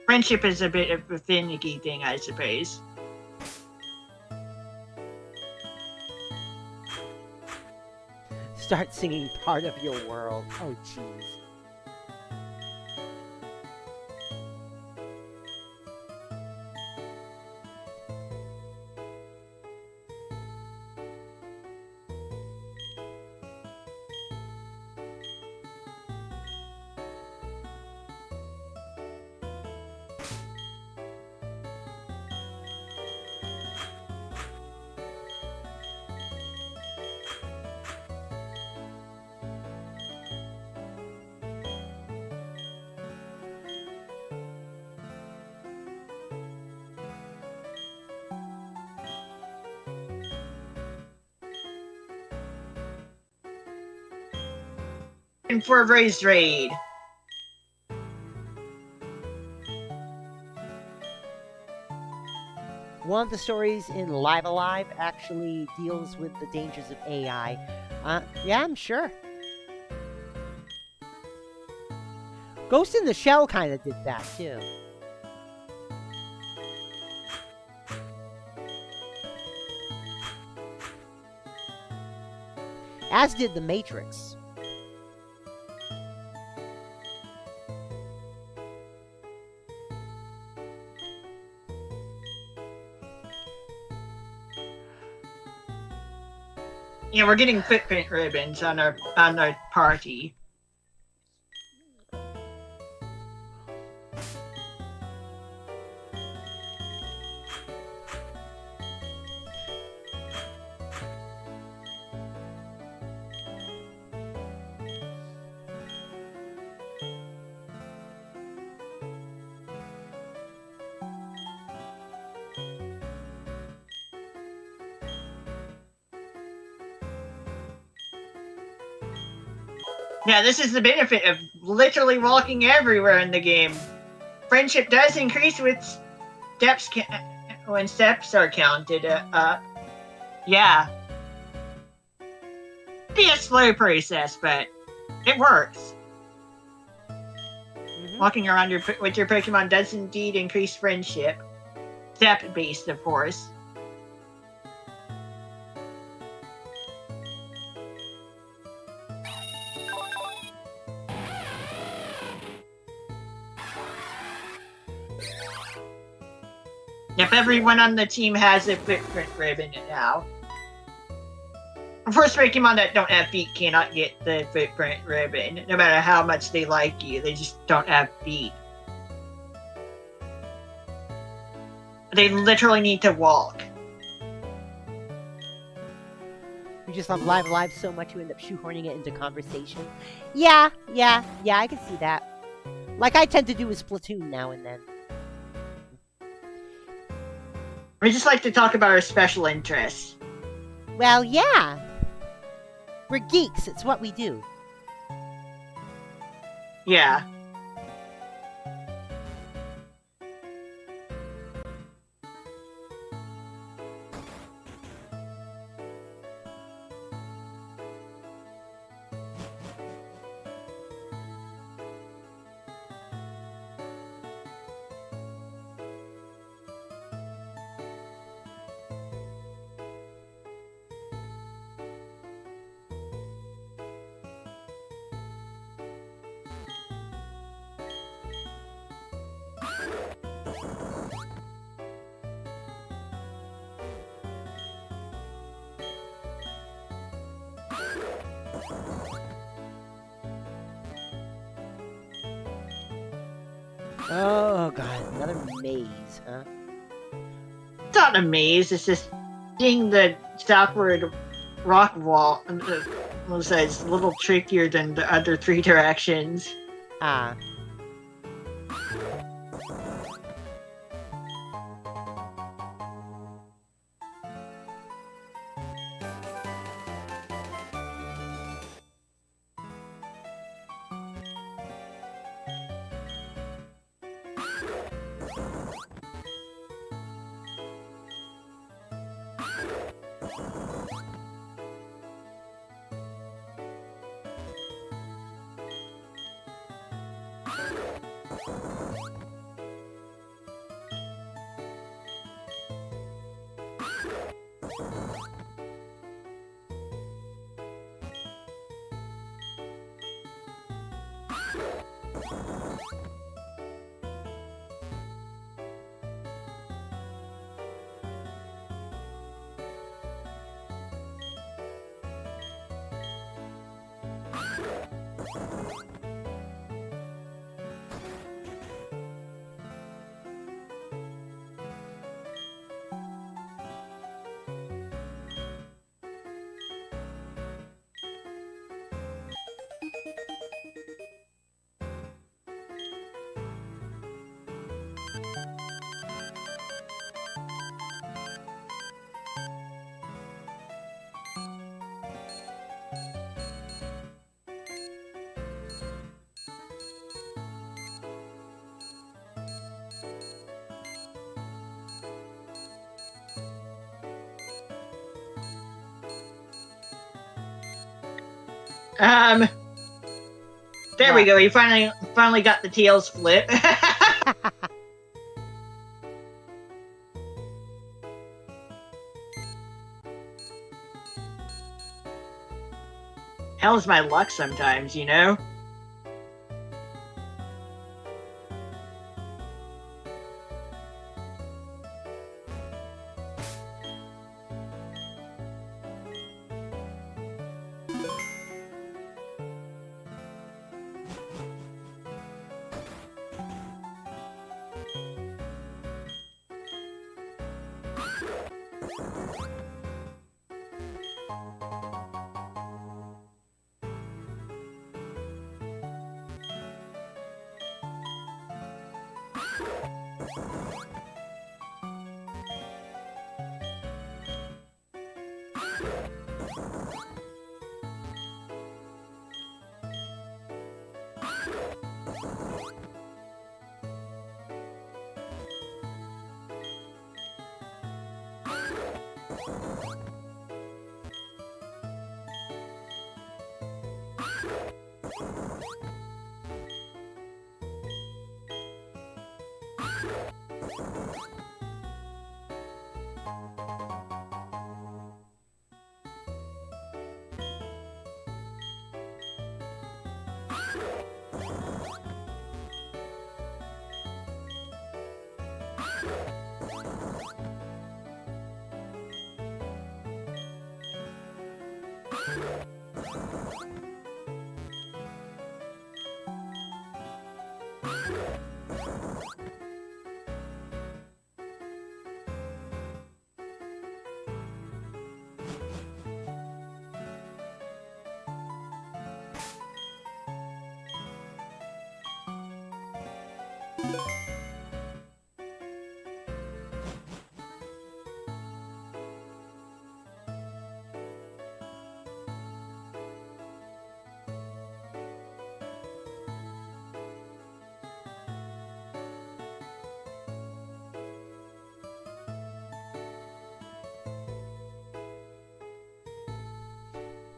Speaker 2: Friendship is a bit of a finicky thing, I suppose.
Speaker 1: Start singing Part of Your World. Oh, jeez.
Speaker 2: For a raised raid.
Speaker 1: One of the stories in Live Alive actually deals with the dangers of AI. Yeah, I'm sure. Ghost in the Shell kind of did that, too. As did The Matrix.
Speaker 2: Yeah, we're getting footprint ribbons on our party. Yeah, this is the benefit of literally walking everywhere in the game. Friendship does increase with steps when steps are counted. Yeah. It'd be a slow process, but it works. Walking around with your Pokemon does indeed increase friendship. Step-based, of course. If everyone on the team has a footprint ribbon now. Of course, Pokemon that don't have feet cannot get the footprint ribbon. No matter how much they like you, they just don't have feet. They literally need to walk.
Speaker 1: You just love live so much you end up shoehorning it into conversation. Yeah, I can see that. Like I tend to do with Splatoon now and then.
Speaker 2: We just like to talk about our special interests.
Speaker 1: Well, yeah. We're geeks. It's what we do.
Speaker 2: Yeah.
Speaker 1: Oh god, another maze, huh?
Speaker 2: It's not a maze, it's just seeing the southward rock wall was a little trickier than the other 3 directions.
Speaker 1: Ah.
Speaker 2: There we go. You finally got the tails flip. Hell's my luck sometimes, you know?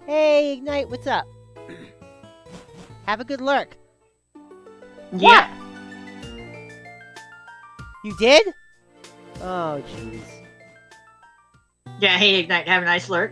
Speaker 1: Hey, Ignite, what's up? Have a good lurk.
Speaker 2: Yeah.
Speaker 1: You did? Oh, jeez.
Speaker 2: Yeah, hey, Ignite, have a nice lurk.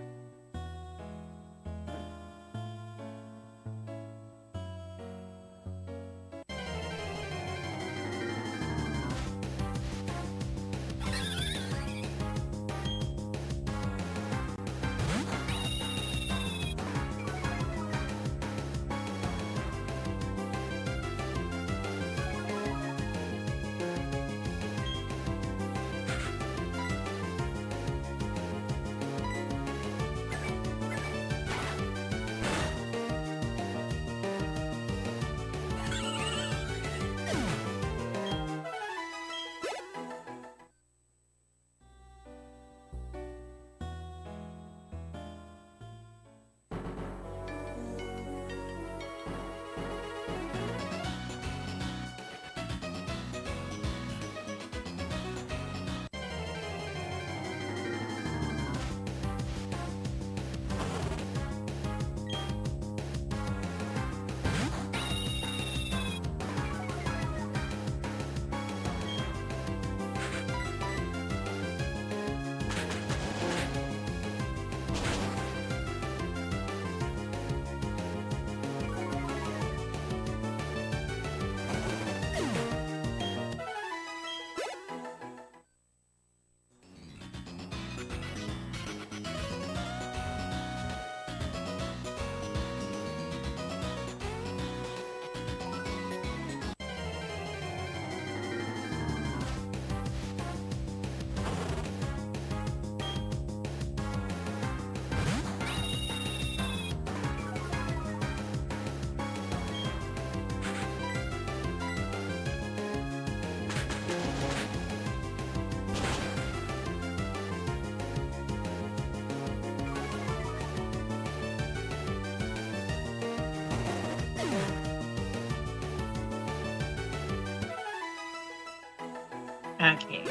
Speaker 2: Okay.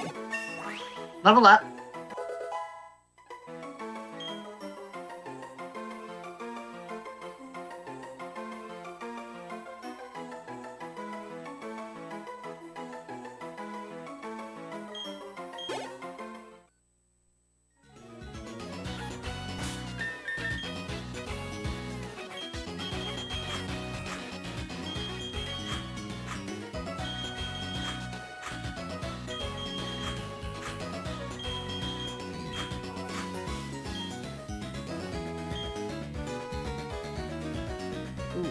Speaker 2: Level up.
Speaker 1: Ooh.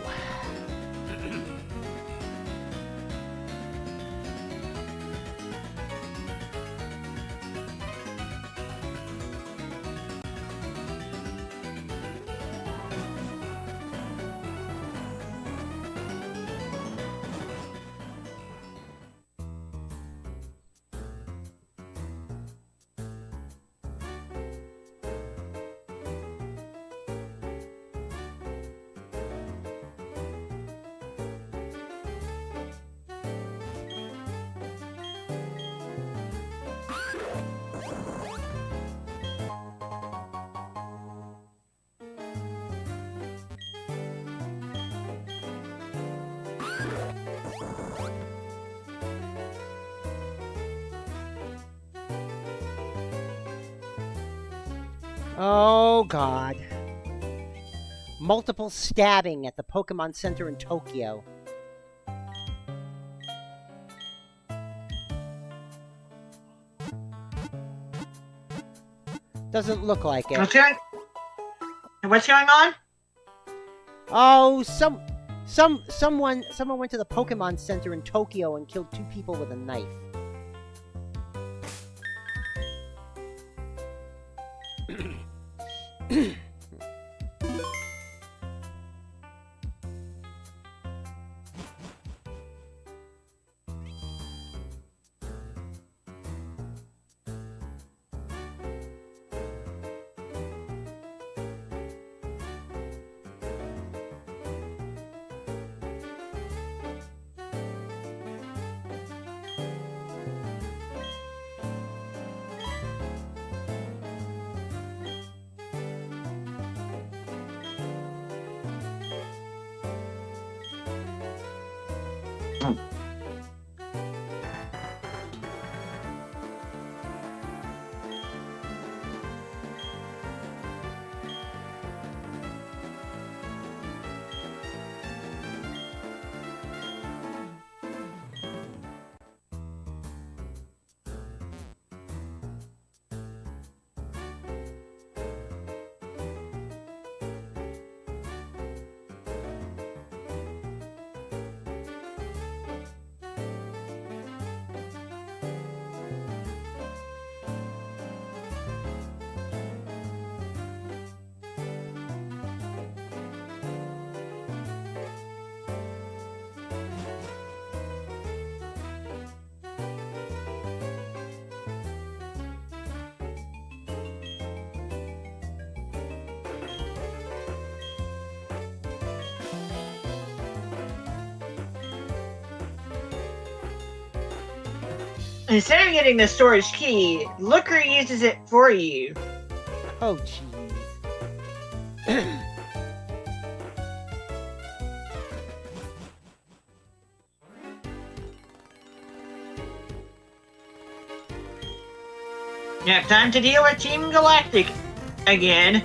Speaker 1: Oh, God. Multiple stabbing at the Pokemon Center in Tokyo. Doesn't look like it.
Speaker 2: What's going on?
Speaker 1: Oh, someone went to the Pokemon Center in Tokyo and killed 2 people with a knife.
Speaker 2: Instead of getting the storage key, Looker uses it for you.
Speaker 1: Oh, jeez.
Speaker 2: Yeah, time to deal with Team Galactic again.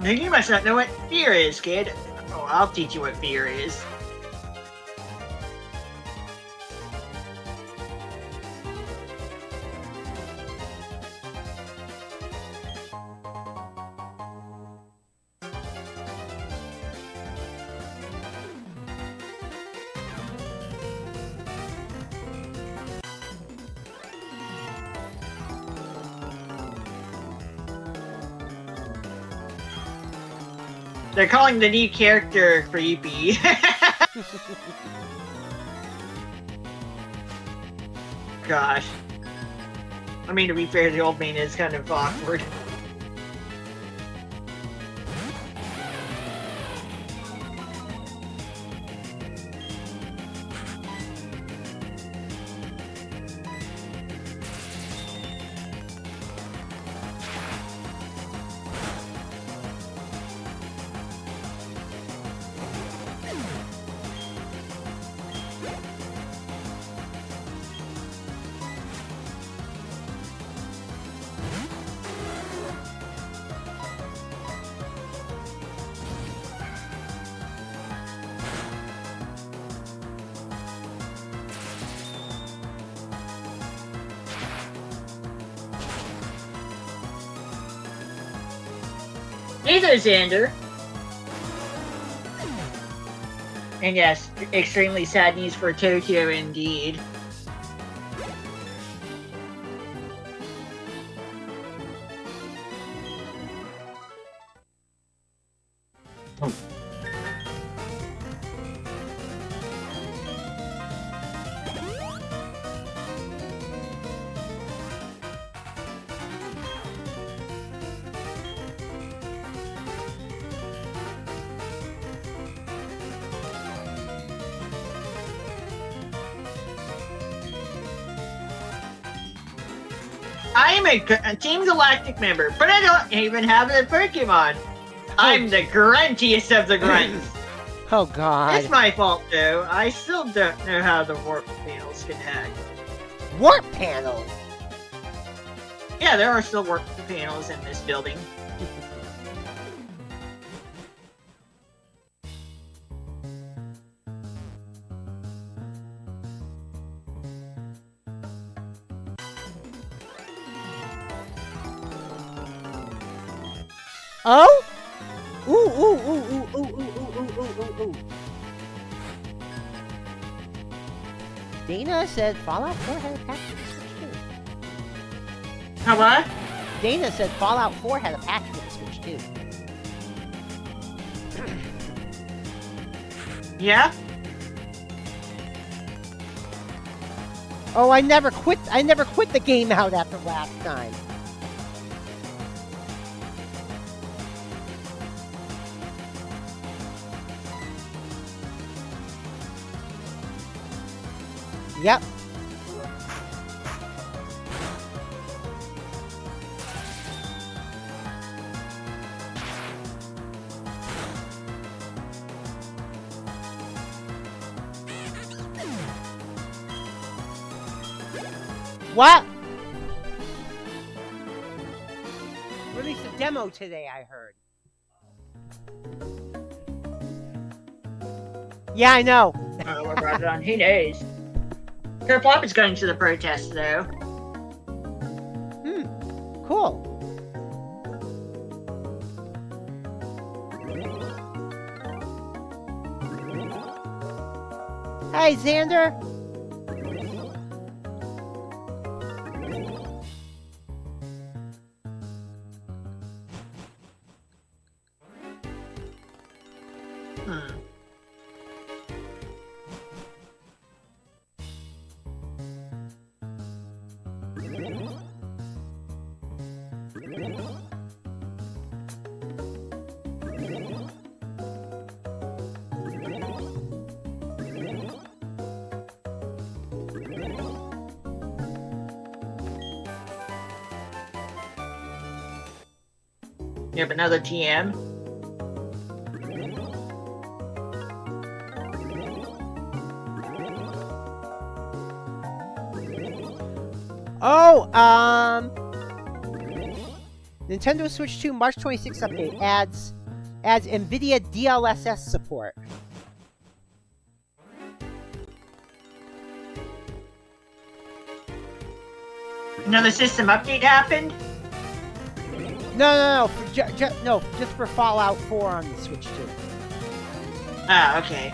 Speaker 2: You must not know what fear is, kid. Oh, I'll teach you what fear is. They're calling the new character creepy. Gosh. I mean, to be fair, the old man is kind of awkward. Hey there, Xander. And yes, extremely sad news for Tokyo indeed. I am a Team Galactic member, but I don't even have a Pokemon. I'm the gruntiest of the grunts.
Speaker 1: Oh, God.
Speaker 2: It's my fault, though. I still don't know how the warp panels connect.
Speaker 1: Warp panels?
Speaker 2: Yeah, there are still warp panels in this building.
Speaker 1: Oh? Ooh, ooh, ooh, ooh, ooh, ooh, ooh, ooh, ooh, ooh. Dana said Fallout 4 had a patch for the Switch too.
Speaker 2: How what?
Speaker 1: Dana said Fallout 4 had a patch for the Switch too.
Speaker 2: Yeah?
Speaker 1: Oh, I never quit the game out after last time. Yep. What? Released a demo today, I heard. Yeah, I know.
Speaker 2: Oh, we're brought it on. Who knows? Kerplop is going to the protest, though.
Speaker 1: Cool. Hey, Xander.
Speaker 2: You have another TM?
Speaker 1: Oh, Nintendo Switch 2 March 26th update adds NVIDIA DLSS support.
Speaker 2: Another system update happened?
Speaker 1: No, just for Fallout 4 on the Switch 2.
Speaker 2: Ah, okay.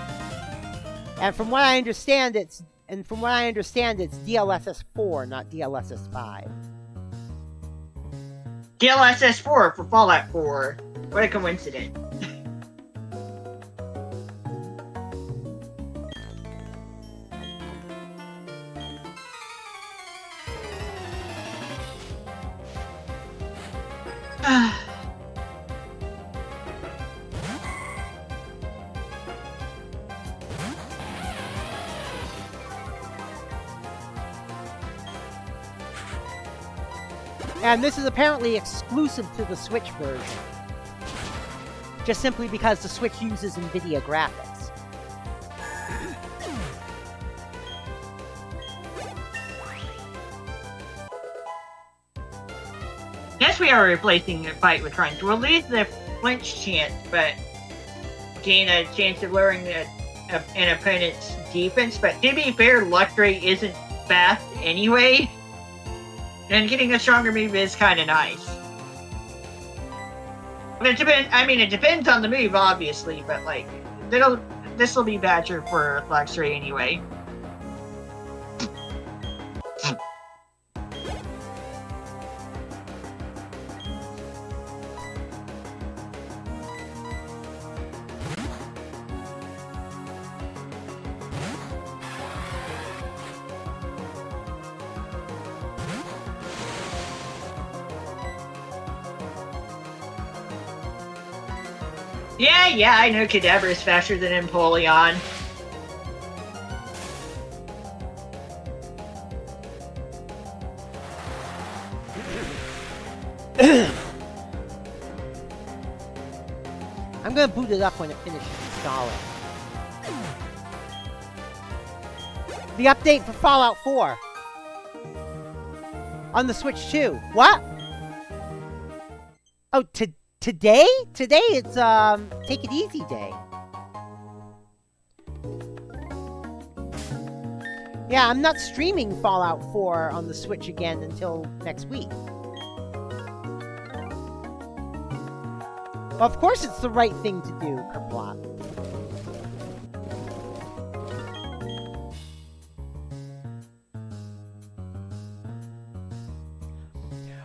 Speaker 1: And from what I understand, it's DLSS 4, not DLSS 5.
Speaker 2: DLSS 4 for Fallout 4. What a coincidence.
Speaker 1: And this is apparently exclusive to the Switch version. Just simply because the Switch uses NVIDIA graphics.
Speaker 2: Guess we are replacing the fight with trying to release the flinch chance, but gain a chance of lowering an opponent's defense. But to be fair, luck rate isn't fast anyway. And getting a stronger move is kind of nice. But it depends on the move, obviously. But like, this will be badger for luxury anyway. Yeah, I know Kadabra is faster than Empoleon.
Speaker 1: I'm gonna boot it up when it finishes installing. The update for Fallout 4 on the Switch 2. What? Oh, today? Today it's Take It Easy Day. Yeah, I'm not streaming Fallout 4 on the Switch again until next week. Well, of course it's the right thing to do, Kerplop.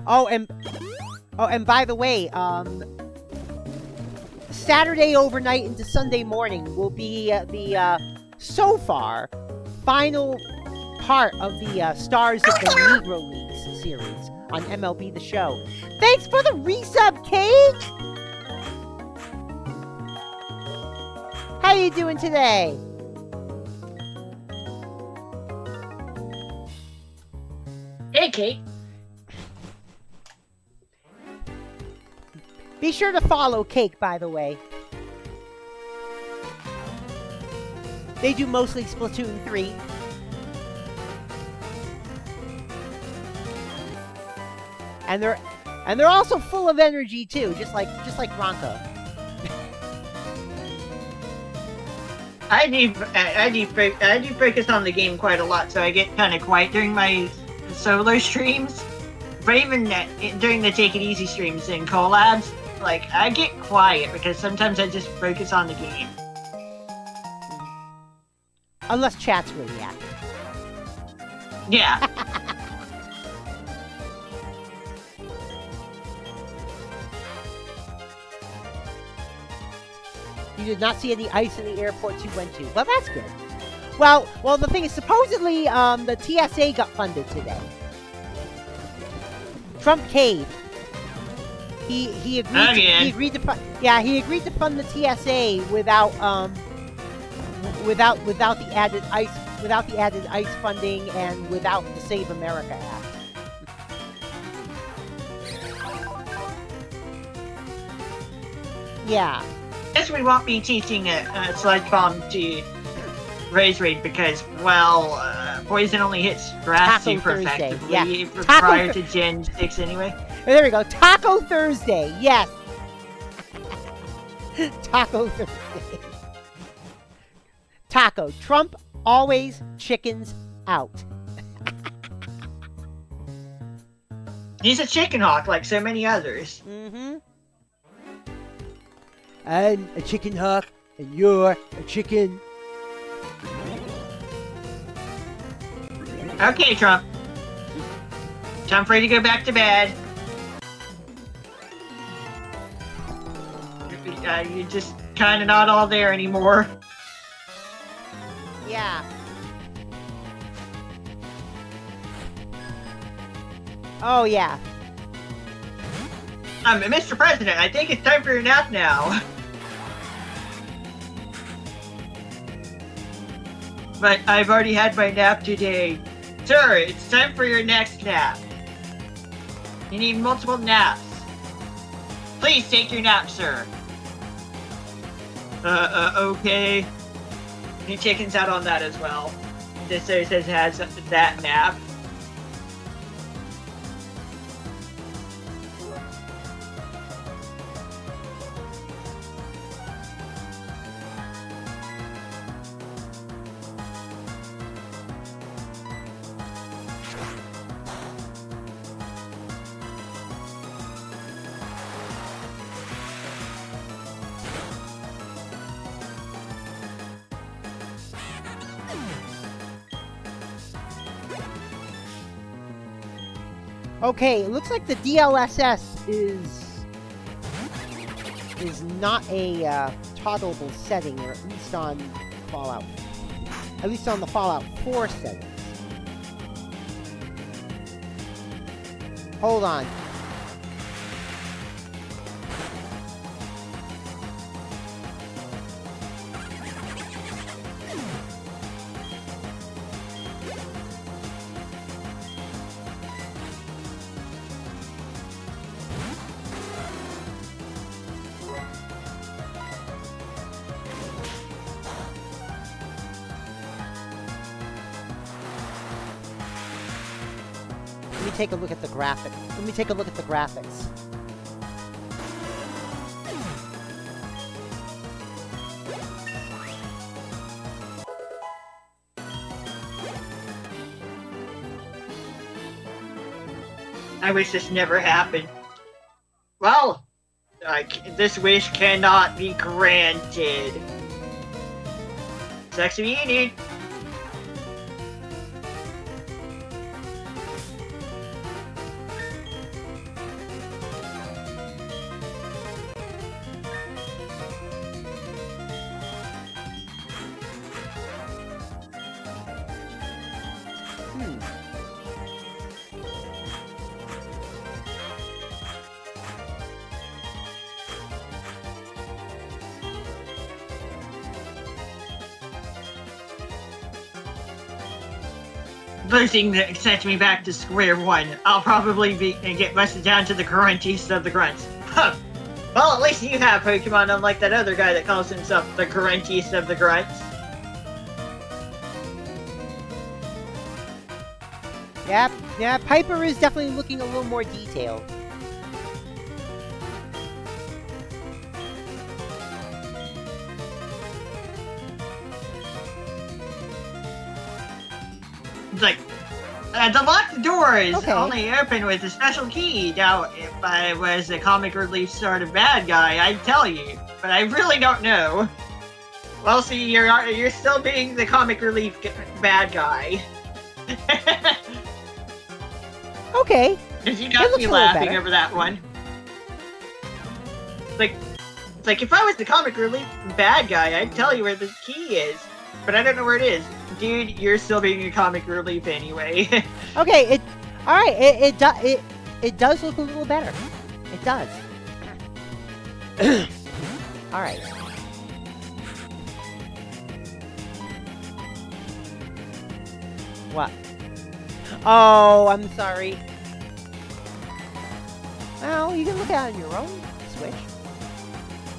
Speaker 1: Oh, and by the way, Saturday overnight into Sunday morning will be the so far final part of the Stars of the Negro Leagues series on MLB The Show. Thanks for the resub, Cage! How you doing today?
Speaker 2: Hey, Kate.
Speaker 1: Be sure to follow Cake, by the way. They do mostly Splatoon 3. And they're also full of energy too, just like Ranko.
Speaker 2: I do focus on the game quite a lot, so I get kind of quiet during my solo streams. But even during the Take It Easy streams and collabs, like, I get quiet because sometimes I just focus on the game.
Speaker 1: Unless chat's really active.
Speaker 2: Yeah.
Speaker 1: You did not see any ice in the airports you went to. Well, that's good. Well, the thing is, supposedly, the TSA got funded today. Trump caved. He agreed. He agreed to fund. Yeah, he agreed to fund the TSA without the added ice funding and without the Save America Act. Yeah.
Speaker 2: Guess we won't be teaching a sludge bomb to Ray's Raid because, well, poison only hits grass
Speaker 1: Taco
Speaker 2: super
Speaker 1: Thursday,
Speaker 2: effectively
Speaker 1: yeah.
Speaker 2: prior to Gen 6 anyway.
Speaker 1: There we go. Taco Thursday. Yes. Taco Thursday. Taco. Trump always chickens out.
Speaker 2: He's a chicken hawk like so many others.
Speaker 1: Mm-hmm. I'm a chicken hawk, and you're a chicken.
Speaker 2: Okay, Trump. Time for you to go back to bed. You're just kind of not all there anymore.
Speaker 1: Yeah. Oh, yeah.
Speaker 2: Mr. President, I think it's time for your nap now. But I've already had my nap today. Sir, it's time for your next nap. You need multiple naps. Please take your nap, sir. Okay. He chickens out on that as well. Just so he says has that nap.
Speaker 1: Okay, it looks like the DLSS is not a toggleable setting, or at least on Fallout. At least on the Fallout 4 settings. Hold on. Let me take a look at the graphics.
Speaker 2: I wish this never happened. Well, this wish cannot be granted. Succeeded. losing sent me back to square one. I'll probably get busted down to the gruntiest of the grunts. Huh. Well, at least you have Pokemon, unlike that other guy that calls himself the gruntiest of the grunts.
Speaker 1: Yep, yeah, Piper is definitely looking a little more detailed.
Speaker 2: It's like, the locked door is
Speaker 1: Okay.
Speaker 2: only open with a special key. Now, if I was a comic relief sort of bad guy, I'd tell you. But I really don't know. Well, see, you're still being the comic relief bad guy.
Speaker 1: Okay.
Speaker 2: Because you
Speaker 1: It
Speaker 2: got
Speaker 1: looks
Speaker 2: me
Speaker 1: a little
Speaker 2: laughing
Speaker 1: better.
Speaker 2: over that one. It's like if I was the comic relief bad guy, I'd tell you where the key is. But I don't know where it is. Dude, you're still being a comic relief anyway.
Speaker 1: Okay, alright, it does look a little better. It does. Alright. What? Oh, I'm sorry. Well, you can look at it on your own Switch.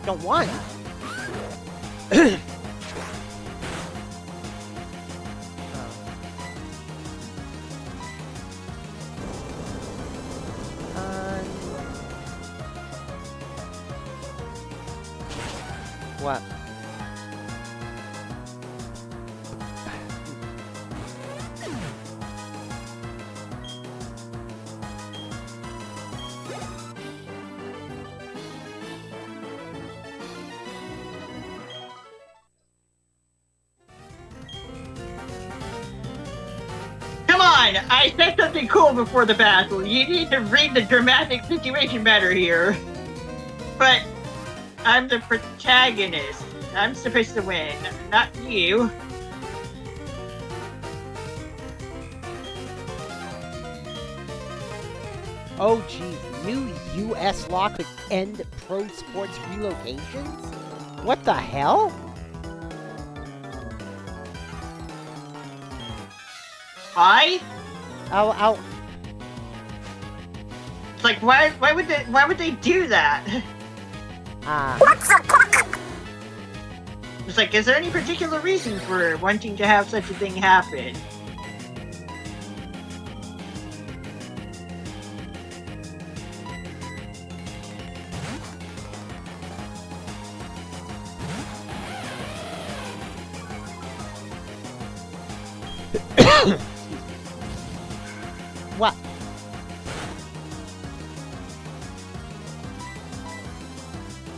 Speaker 1: Don't want to. What?
Speaker 2: Come on! I said something cool before the battle. You need to read the dramatic situation better here. But I'm the protagonist. I'm supposed to win, not you.
Speaker 1: Oh, geez. New U.S. law could end pro sports relocations? What the hell?
Speaker 2: Why?
Speaker 1: I'll...
Speaker 2: It's like, why would they do that? It's like, is there any particular reason for wanting to have such a thing happen?
Speaker 1: What?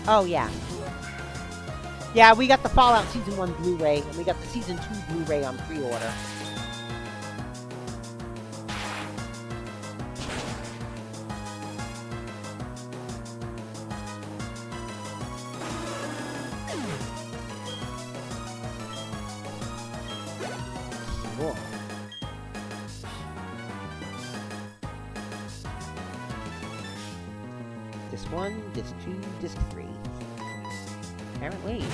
Speaker 1: Oh, yeah. Yeah, we got the Fallout Season 1 Blu-ray, and we got the Season 2 Blu-ray on pre-order. Cool. Disc 1, Disc 2, Disc 3. Apparently.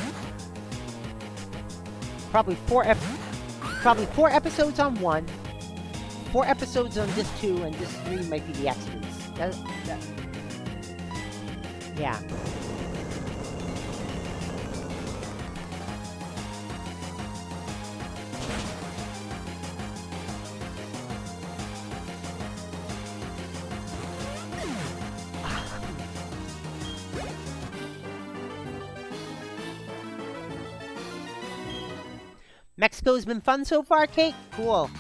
Speaker 1: Probably four episodes on 1, 4 episodes on Disc 2, and Disc 3 might be the extras. Yeah. Mexico's been fun so far, Kate? Cool.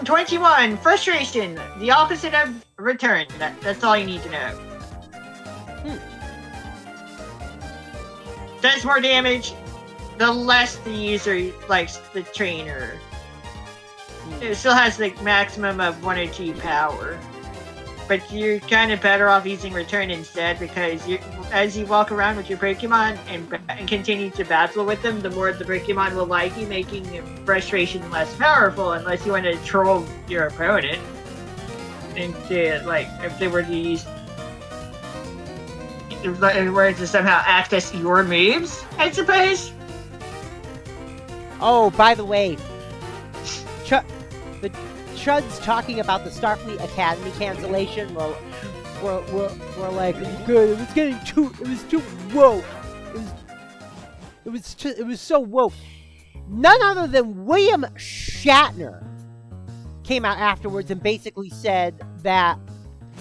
Speaker 2: 21, frustration. The opposite of return. That's all you need to know. Does more damage the less the user likes the trainer. It still has the maximum of 1 or 2 power. But you're kind of better off using return instead, because as you walk around with your Pokemon and continue to battle with them, the more the Pokemon will like you, making frustration less powerful, unless you want to troll your opponent. Into, like, if they were to use... If they were to somehow access your moves, I suppose.
Speaker 1: Oh, by the way, the Chuds talking about the Starfleet Academy cancellation were like, good. It was too woke. It was so woke. None other than William Shatner came out afterwards and basically said that,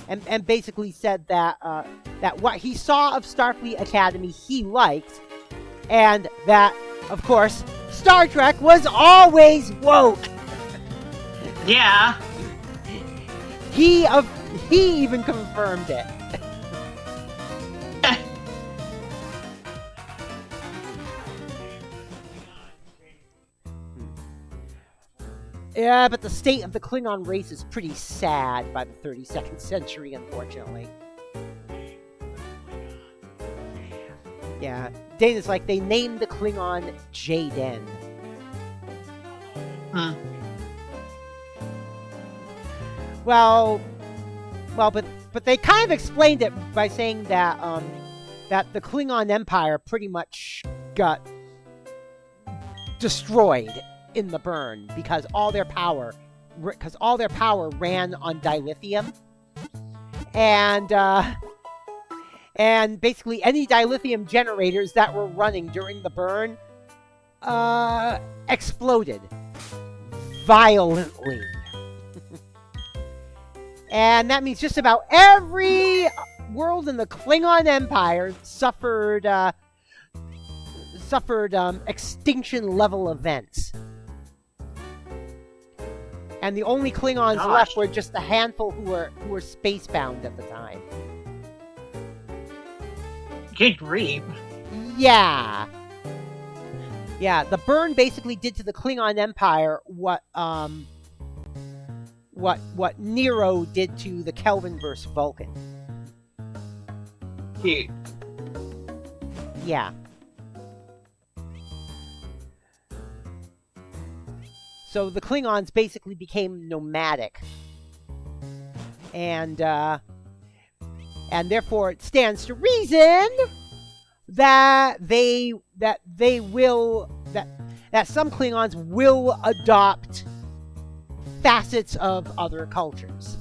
Speaker 1: that what he saw of Starfleet Academy he liked, and that, of course, Star Trek was always woke.
Speaker 2: Yeah.
Speaker 1: He even confirmed it. Yeah, but the state of the Klingon race is pretty sad by the 32nd century, unfortunately. Yeah. Dana's like, they named the Klingon Jaden.
Speaker 2: Huh.
Speaker 1: Well, but they kind of explained it by saying that that the Klingon Empire pretty much got destroyed in the burn because all their power ran on dilithium, and basically any dilithium generators that were running during the burn exploded violently. And that means just about every world in the Klingon Empire suffered extinction level events. And the only Klingons left were just a handful who were spacebound at the time.
Speaker 2: Good grief.
Speaker 1: Yeah. Yeah, the burn basically did to the Klingon Empire what Nero did to the Kelvinverse Vulcan.
Speaker 2: Dude.
Speaker 1: Yeah. So the Klingons basically became nomadic. And therefore it stands to reason that some Klingons will adopt facets of other cultures.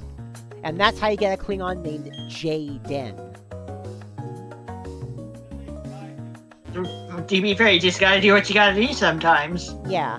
Speaker 1: And that's how you get a Klingon named Jaden.
Speaker 2: To be fair, you just gotta do what you gotta do sometimes.
Speaker 1: Yeah.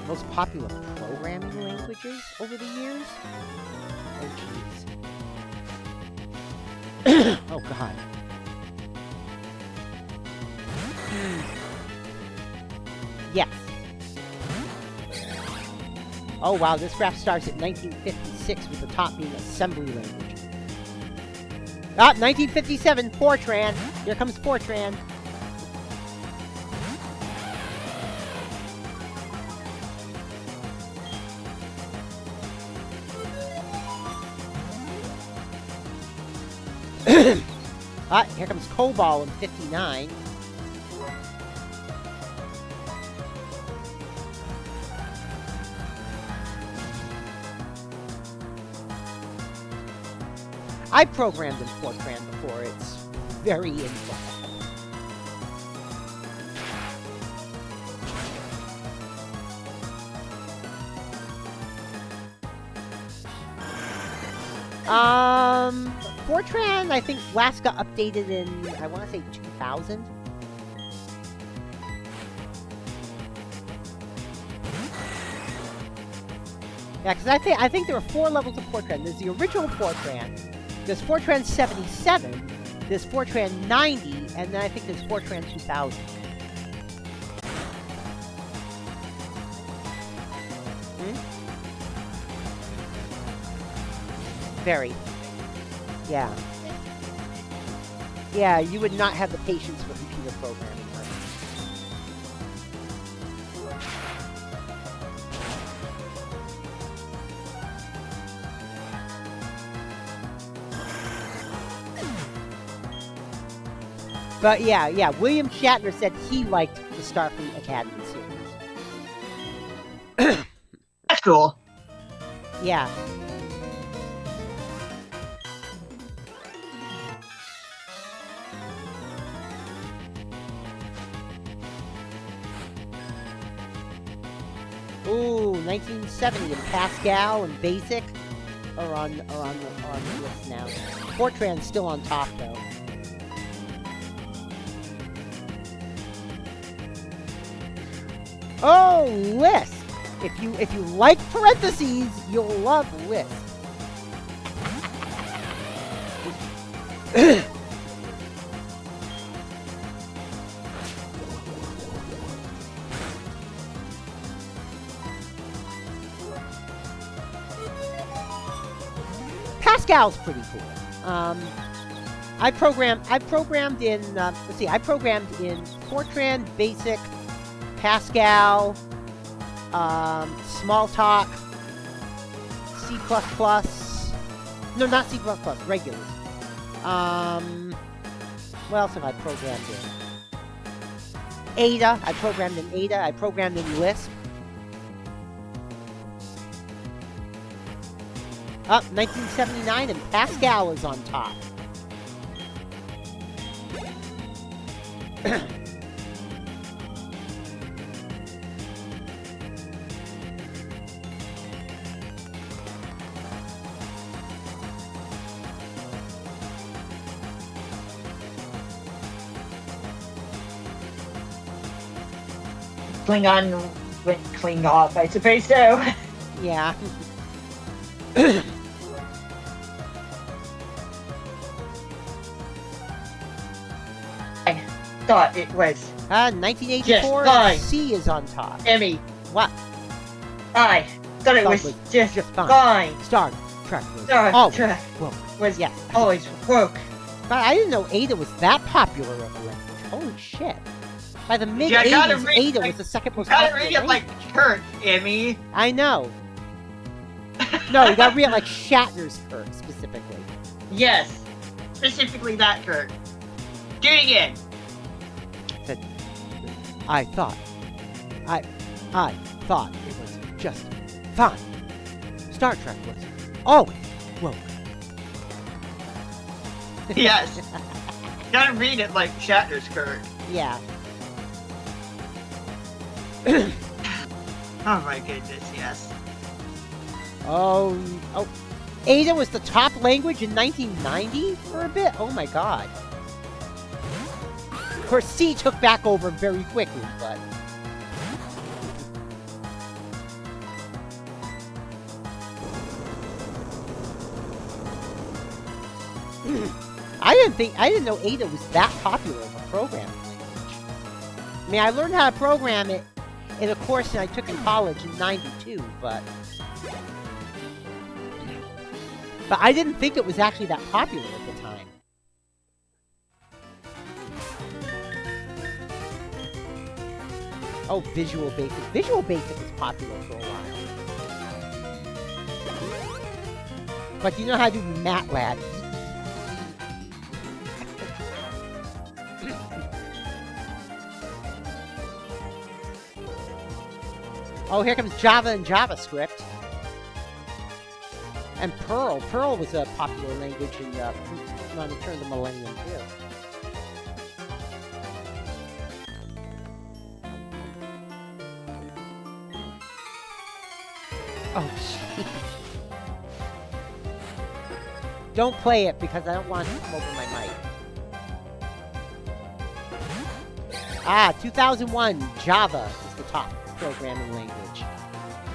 Speaker 1: Most popular programming languages over the years? Oh, jeez. Oh, God. Yes. Oh, wow, this graph starts at 1956 with the top being assembly language. Ah, 1957, Fortran. Here comes Fortran. Ah, here comes COBOL in 59. I programmed in Fortran before. It's very involved. Fortran, I think last got updated in, I want to say 2000. Yeah, because I think there are 4 levels of Fortran. There's the original Fortran, there's Fortran 77, there's Fortran 90, and then I think there's Fortran 2000. Very. Yeah. Yeah, you would not have the patience for computer programming. But yeah, William Shatner said he liked the Starfleet Academy series.
Speaker 2: That's cool.
Speaker 1: Yeah. Ooh, 1970 and Pascal and Basic are on the list now. Fortran's still on top though. Oh, Lisp! If you like parentheses, you'll love Lisp. Pascal's pretty cool. I programmed in I programmed in Fortran, Basic, Pascal, Smalltalk, C++. No, not C++, regular. What else have I programmed in? Ada. I programmed in Ada. I programmed in Lisp. Up 1979 and Pascal is on top.
Speaker 2: Klingon went cleaned off, I suppose so.
Speaker 1: Yeah.
Speaker 2: I thought it was
Speaker 1: 1984
Speaker 2: just
Speaker 1: C is on top.
Speaker 2: Emmy.
Speaker 1: What?
Speaker 2: I thought it was just fine.
Speaker 1: Star Trek was
Speaker 2: Star Trek was
Speaker 1: yeah.
Speaker 2: always woke.
Speaker 1: But I didn't know Ada was that popular of a language. Holy shit. By the mid-80s, Ada was the second most popular
Speaker 2: language. You gotta read it like Kirk, Emmy.
Speaker 1: I know. No, you gotta read it like Shatner's Kirk, specifically.
Speaker 2: Yes. Specifically that Kirk. Do it again.
Speaker 1: I thought it was just fine. Star Trek was always woke.
Speaker 2: Yes. Gotta read it like Shatner's Kirk.
Speaker 1: Yeah.
Speaker 2: Oh my goodness, yes.
Speaker 1: Oh. Ada was the top language in 1990 for a bit? Oh my god. Of course, C took back over very quickly, but... I didn't know Ada was that popular of a programming language. I mean, I learned how to program it in a course that I took in college in '92, but I didn't think it was actually that popular at the time. Oh, Visual Basic. Visual Basic was popular for a while. But do you know how to do MATLAB? Oh, here comes Java and JavaScript. And Perl. Perl was a popular language in on the turn of the millennium, too. Oh, jeez. Don't play it because I don't want it to come over my mic. Ah, 2001, Java is the top programming language.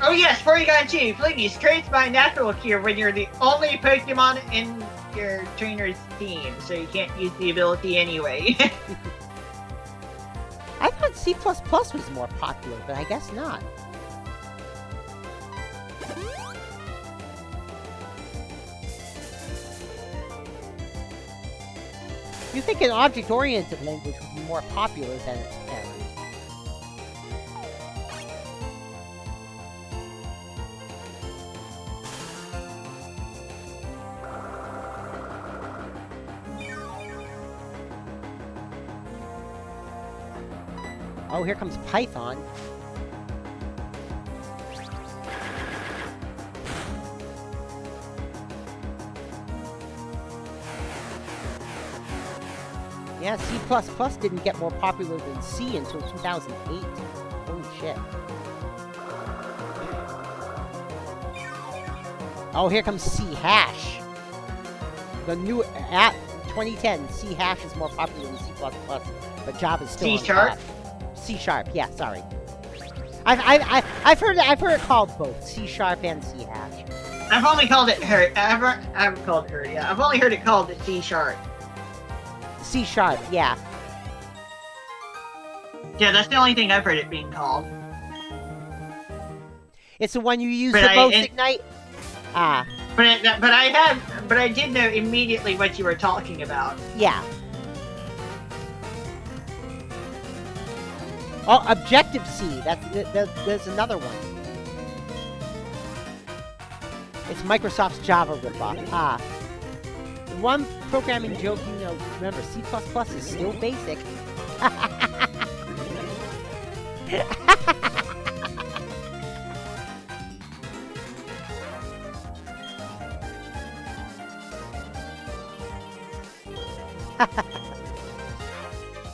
Speaker 2: Oh yes, Porygon 2, please, traits by natural cure when you're the only Pokemon in your trainer's team, so you can't use the ability anyway.
Speaker 1: I thought C++ was more popular, but I guess not. You think an object-oriented language would be more popular than its parent? Oh, here comes Python. Yeah, C++ didn't get more popular than C until 2008. Holy shit. Oh, here comes C hash. The new at 2010, C hash is more popular than C++, but Java's still
Speaker 2: C
Speaker 1: on top. C sharp, yeah, sorry. I've heard it called both C sharp and C hash.
Speaker 2: I've only called it her. I've called her. Yeah, I've only heard it called C sharp.
Speaker 1: C sharp, yeah.
Speaker 2: Yeah, that's the only thing I've heard it being called.
Speaker 1: It's the one you use the most Ignite. Ah.
Speaker 2: But I did know immediately what you were talking about.
Speaker 1: Yeah. Oh, Objective C. There's another one. It's Microsoft's Java ripoff. Ah. The one programming joke you know, remember, C++ is still basic.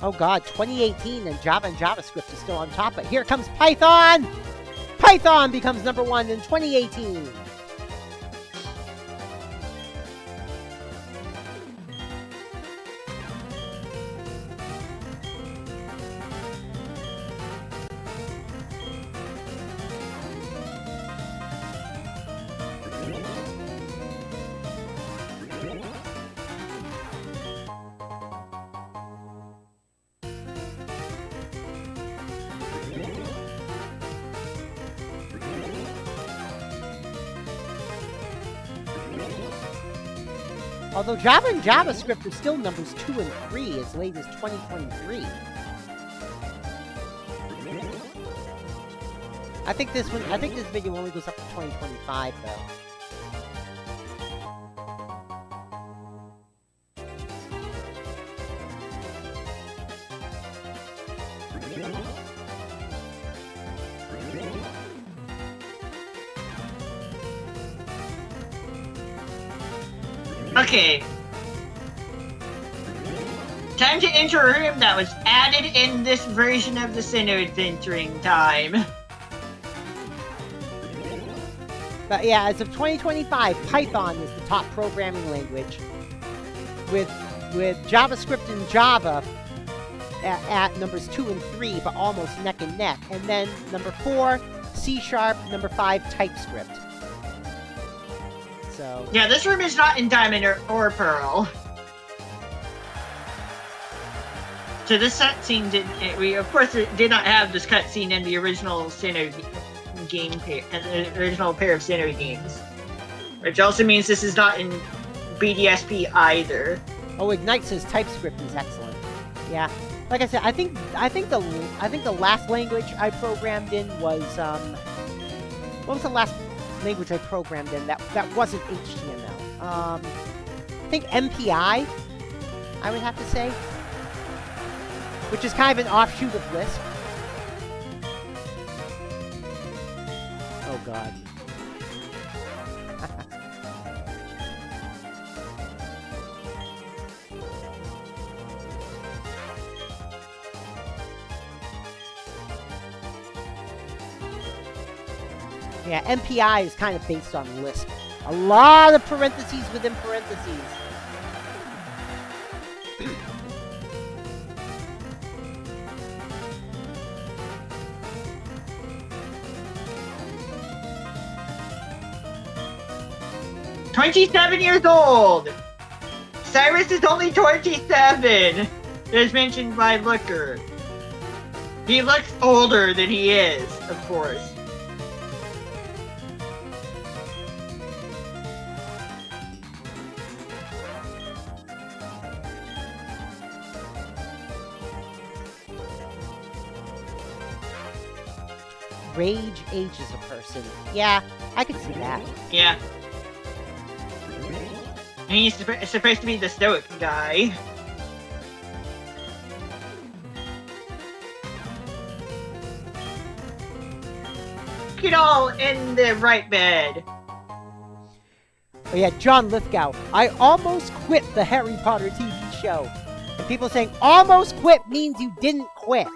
Speaker 1: Oh god, 2018 and Java and JavaScript is still on top, but here comes Python! Python becomes #1 in 2018! Although Java and JavaScript are still numbers 2 and 3 as late as 2023. I think this video only goes up to 2025 though.
Speaker 2: Okay. Time to enter a room that was added in this version of the Sinnoh Adventuring Time.
Speaker 1: But yeah, as of 2025, Python is the top programming language, with JavaScript and Java at numbers 2 and 3, but almost neck and neck. And then number 4, C#, number 5, TypeScript. So
Speaker 2: yeah, this room is not in Diamond or Pearl. So this cutscene did not have this cutscene in the original Sinnoh game pair, the original pair of Sinnoh games, which also means this is not in BDSP either.
Speaker 1: Oh, Ignite says TypeScript is excellent. Yeah, like I said, I think the last language I programmed in was what was the last language I programmed in that wasn't HTML? I think MPI, I would have to say, which is kind of an offshoot of Lisp. Oh god. Yeah, MPI is kind of based on Lisp. A lot of parentheses within parentheses.
Speaker 2: "27 years old! Cyrus is only 27! As mentioned by Looker. He looks older than he is, of course.
Speaker 1: Rage ages a person. Yeah, I can see that.
Speaker 2: Yeah. And he's supposed to be the stoic guy. Get all in the right bed.
Speaker 1: Oh yeah, John Lithgow. I almost quit the Harry Potter TV show. And people saying almost quit means you didn't quit.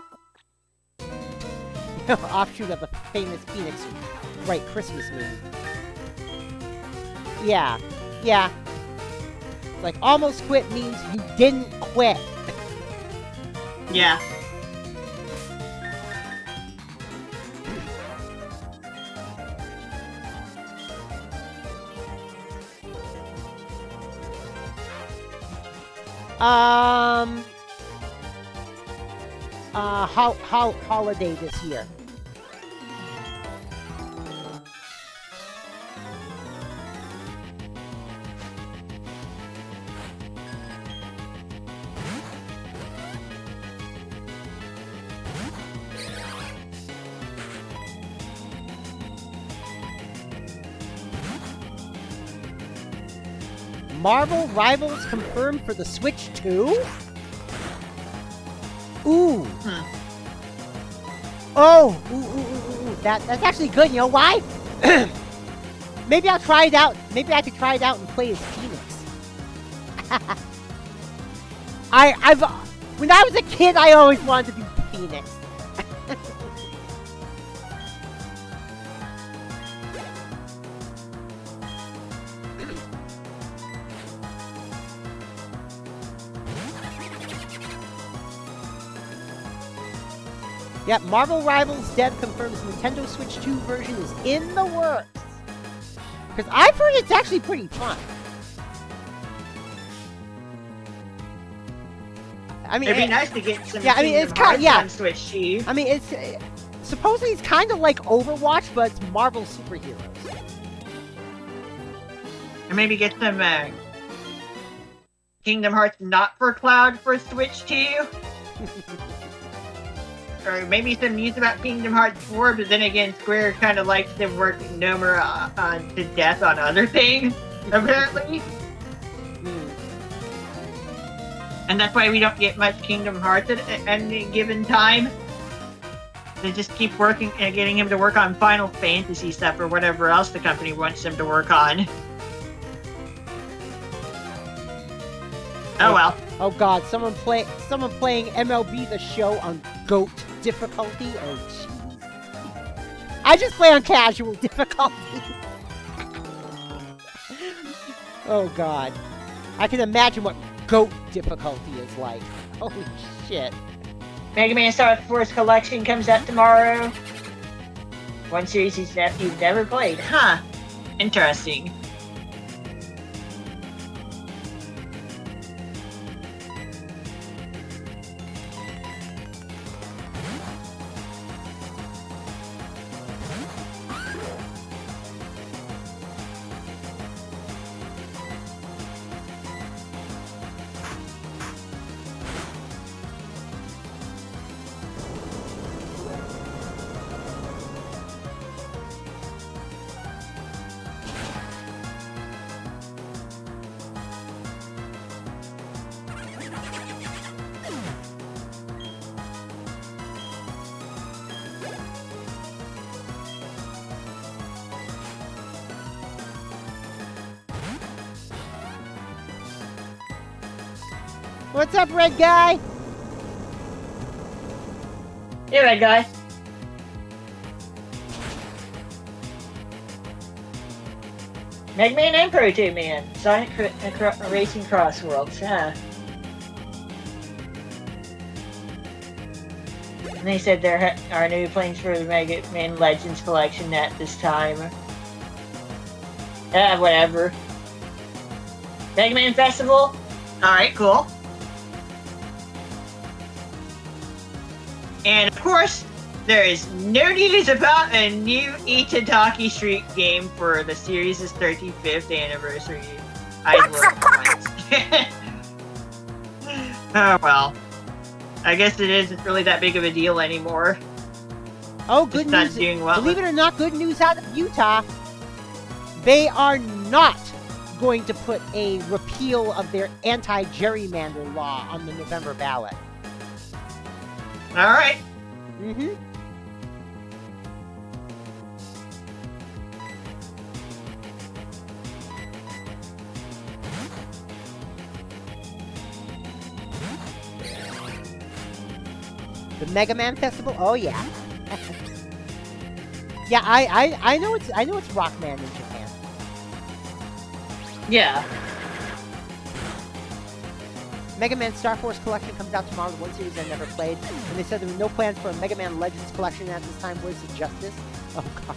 Speaker 1: Offshoot of the famous Phoenix Wright Christmas meme. Yeah. Yeah. It's like almost quit means you didn't quit.
Speaker 2: Yeah.
Speaker 1: Holiday this year. Marvel Rivals confirmed for the Switch 2? Ooh. Oh, ooh. That's actually good. You know why? Maybe I'll try it out. Maybe I could try it out and play as Phoenix. When I was a kid, I always wanted to be Phoenix. Yep, Marvel Rivals dev confirms Nintendo Switch 2 version is in the works. Because I've heard it's actually pretty fun. I mean,
Speaker 2: it'd be nice to get some.
Speaker 1: Yeah, I mean, it's kind of
Speaker 2: on Switch 2.
Speaker 1: I mean, it's supposedly it's kind of like Overwatch, but it's Marvel superheroes.
Speaker 2: Or maybe get some Kingdom Hearts not for cloud for Switch 2. Or maybe some news about Kingdom Hearts 4, but then again, Square kind of likes them working Nomura to death on other things, apparently. And that's why we don't get much Kingdom Hearts at any given time. They just keep working and getting him to work on Final Fantasy stuff or whatever else the company wants him to work on. Oh well.
Speaker 1: Oh god, someone playing MLB The Show on GOAT difficulty? Oh jeez. I just play on casual difficulty. Oh god. I can imagine what GOAT difficulty is like. Holy shit.
Speaker 2: Mega Man Star Force Collection comes out tomorrow. One series you've never played. Huh. Interesting.
Speaker 1: What's up, red guy?
Speaker 2: Hey, red guy. Mega Man and Proto Man. Sonic Racing Cross Worlds, huh? And they said there are new plans for the Mega Man Legends collection at this time. Whatever. Mega Man Festival? Alright, cool. And of course, there is no news about a new Itadaki Street game for the series' 35th anniversary. Oh well. I guess it isn't really that big of a deal anymore.
Speaker 1: Oh, good
Speaker 2: It's
Speaker 1: news.
Speaker 2: not doing well.
Speaker 1: Believe it or not, good news out of Utah. They are not going to put a repeal of their anti-gerrymander law on the November ballot.
Speaker 2: Alright.
Speaker 1: Mm-hmm. The Mega Man Festival? Oh yeah. Yeah, I know it's Rockman in Japan.
Speaker 2: Yeah.
Speaker 1: Mega Man Star Force Collection comes out tomorrow, the one series I never played. And they said there were no plans for a Mega Man Legends collection at this time. Where's the justice? Oh god.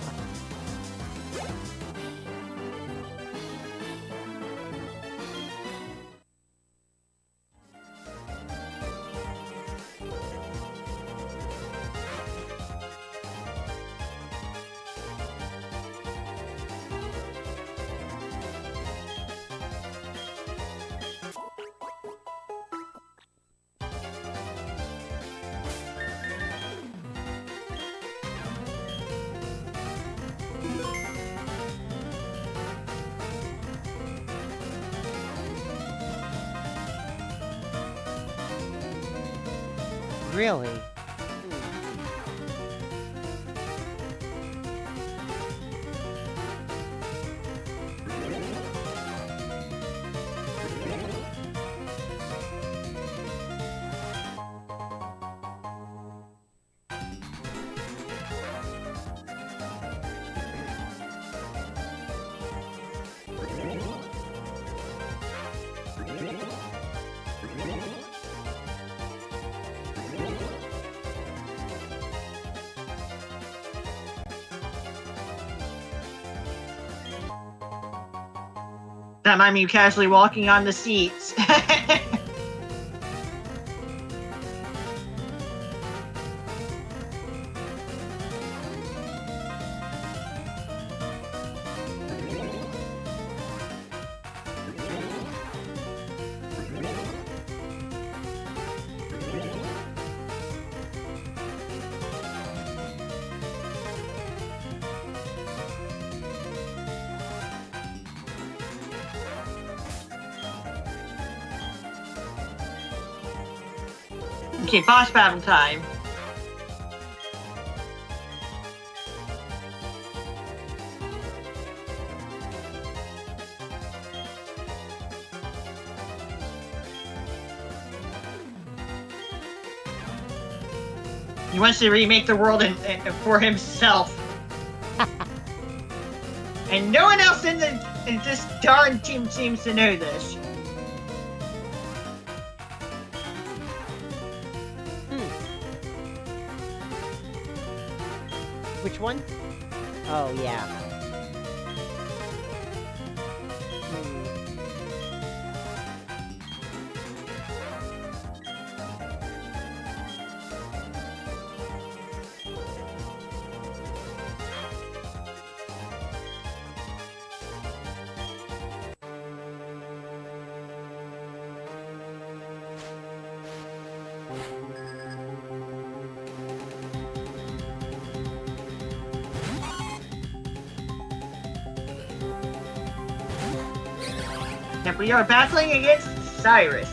Speaker 1: Really?
Speaker 2: That might mean casually walking on the seats. Okay, boss battle time. He wants to remake the world for himself. And no one else in this darn team seems to know this.
Speaker 1: Which one? Oh, yeah.
Speaker 2: And we are battling against Cyrus.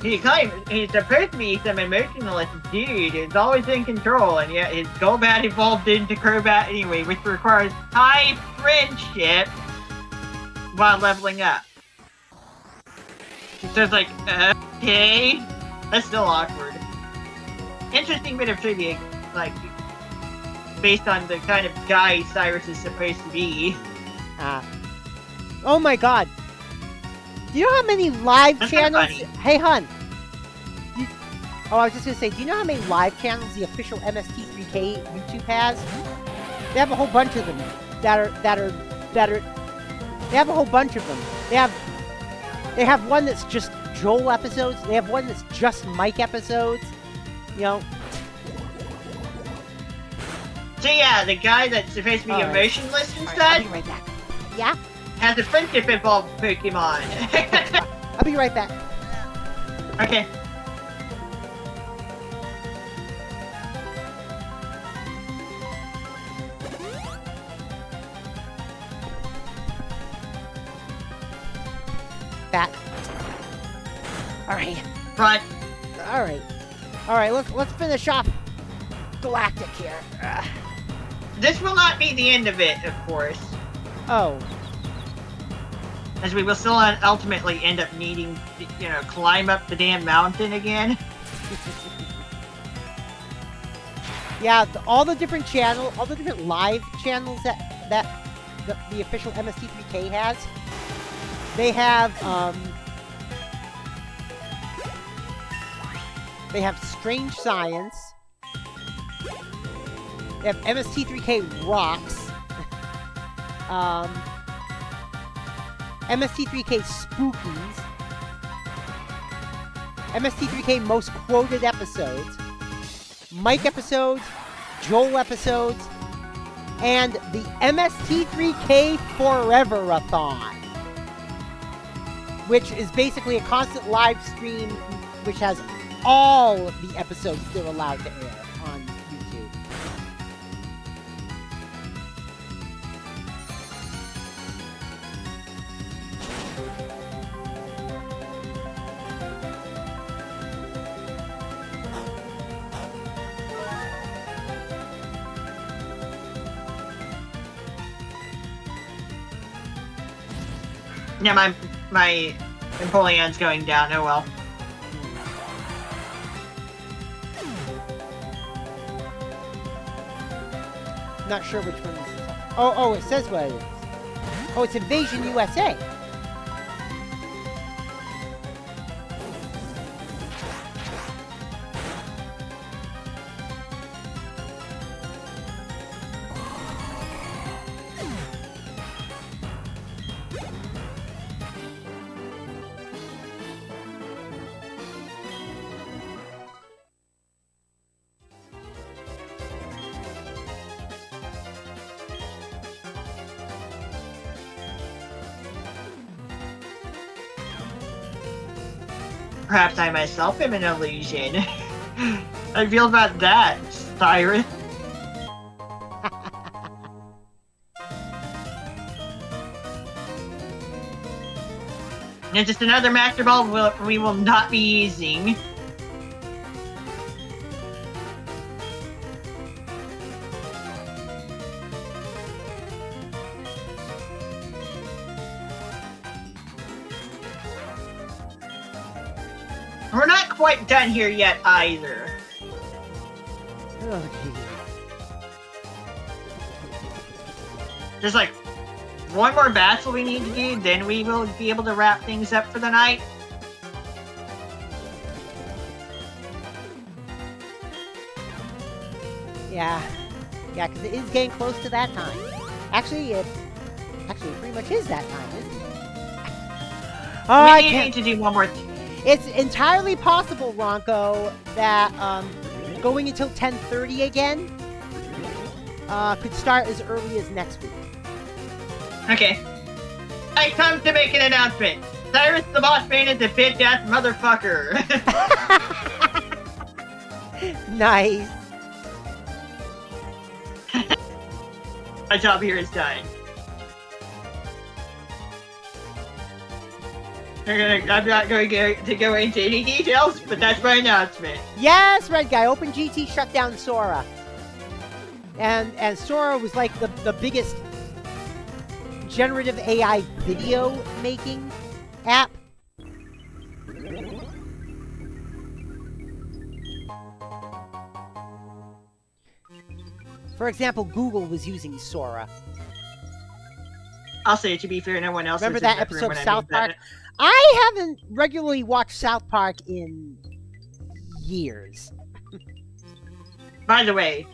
Speaker 2: He claims he's supposed to be some emotionless dude who's always in control, and yet his Golbat evolved into Crobat anyway, which requires high friendship while leveling up. So it's like, okay, that's still awkward. Interesting bit of trivia, like, based on the kind of guy Cyrus is supposed to be.
Speaker 1: Oh my god. Do you know how many live channels... Hey, hun. I was just gonna say, do you know how many live channels the official MST3K YouTube has? They have a whole bunch of them that are... They have a whole bunch of them. They have one that's just Joel episodes. They have one that's just Mike episodes. You know.
Speaker 2: So yeah, the guy that's supposed to be emotionless and such.
Speaker 1: I'll be right back. Yeah?
Speaker 2: Has a friendship involved Pokemon.
Speaker 1: I'll be right back.
Speaker 2: Okay.
Speaker 1: Back. Alright.
Speaker 2: Right.
Speaker 1: Alright, let's finish off Galactic here.
Speaker 2: This will not be the end of it, of course.
Speaker 1: Oh.
Speaker 2: As we will still ultimately end up needing to, climb up the damn mountain again.
Speaker 1: Yeah, all the different live channels that the official MST3K has, they have Strange Science. They have MST3K Rocks. MST3K Spookies. MST3K Most Quoted Episodes. Mike episodes. Joel episodes. And the MST3K Forever-a-thon. Which is basically a constant live stream which has all the episodes they're allowed to air on YouTube.
Speaker 2: Yeah, my Empoleon's going down. Oh well.
Speaker 1: Not sure which one this is. Oh, it says what it is. Oh, it's Invasion USA.
Speaker 2: Perhaps I myself am an illusion. How do you feel about that, Cyrus? And just another Master Ball we will not be using. We're not quite done here yet either.
Speaker 1: Oh, geez.
Speaker 2: There's like one more battle we need to do, then we will be able to wrap things up for the night.
Speaker 1: Yeah, because it is getting close to that time. Actually, it pretty much is that time, isn't it? Oh,
Speaker 2: We need to do one more.
Speaker 1: It's entirely possible, Ranko, that going until 10:30 again could start as early as next week.
Speaker 2: Okay. I come to make an announcement. Cyrus the Boss Man is a bitch-ass motherfucker.
Speaker 1: Nice.
Speaker 2: My job here is done. I'm not going to go into any details, but that's my announcement.
Speaker 1: Yes, Red Guy, OpenGT shut down Sora. And Sora was like the biggest generative AI video making app. For example, Google was using Sora.
Speaker 2: I'll say, to be fair, no one else.
Speaker 1: Remember that episode of South Park? I haven't regularly watched South Park in years.
Speaker 2: By the way,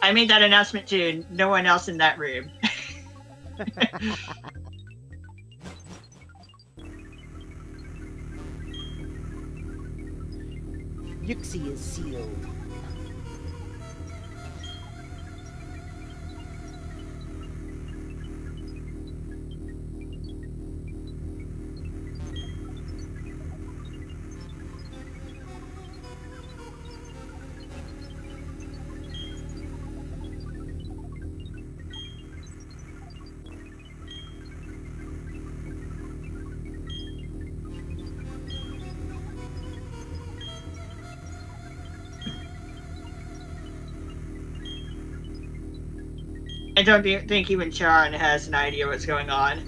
Speaker 2: I made that announcement to no one else in that room.
Speaker 1: Yuxi is sealed.
Speaker 2: I don't think even Charon has an idea what's going on.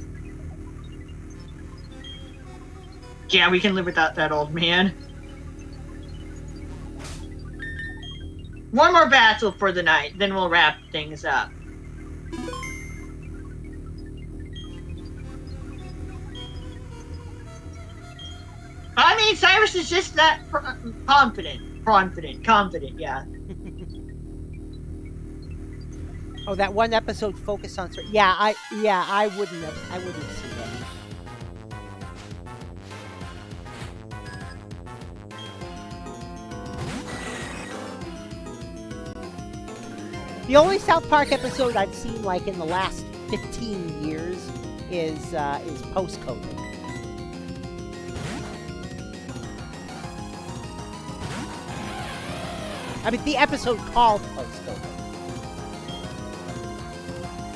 Speaker 2: Yeah, we can live without that old man. One more battle for the night, then we'll wrap things up. I mean, Cyrus is just that confident, yeah.
Speaker 1: Oh, that one episode focused on... Yeah, I wouldn't have seen it. The only South Park episode I've seen, like, in the last 15 years is post-COVID. I mean, the episode called post-COVID.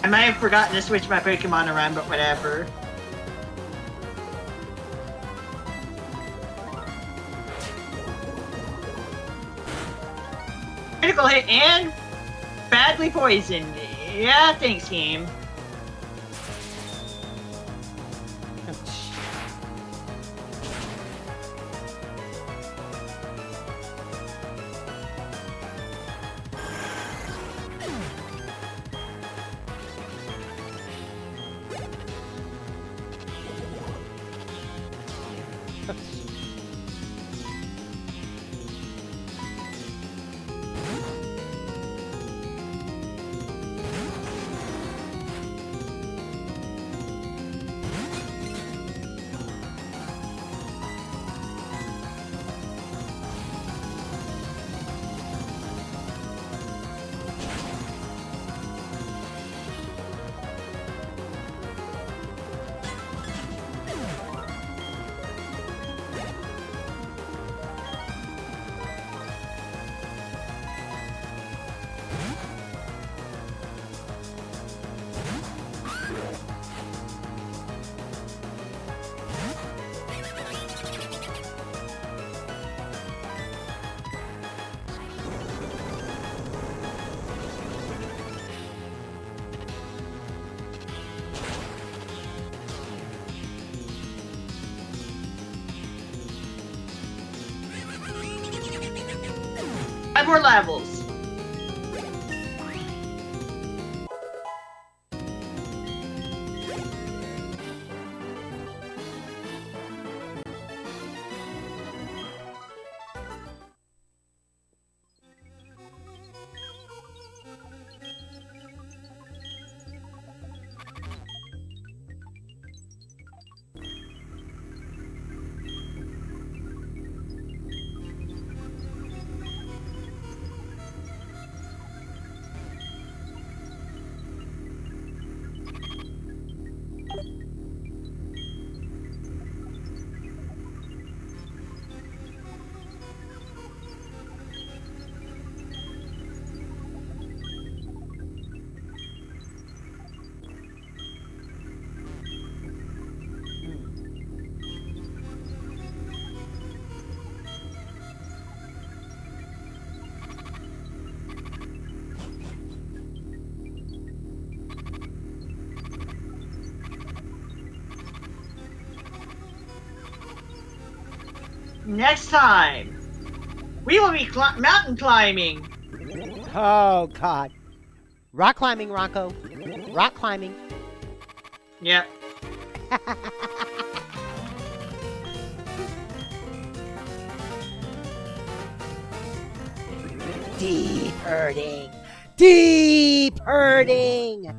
Speaker 2: I might have forgotten to switch my Pokemon around, but whatever. Critical hit and badly poisoned. Yeah, thanks, game. Five more levels. next time, we will be mountain climbing.
Speaker 1: Oh, God. Rock climbing, Ranko. Rock climbing.
Speaker 2: Yep.
Speaker 1: Deep hurting. Deep hurting.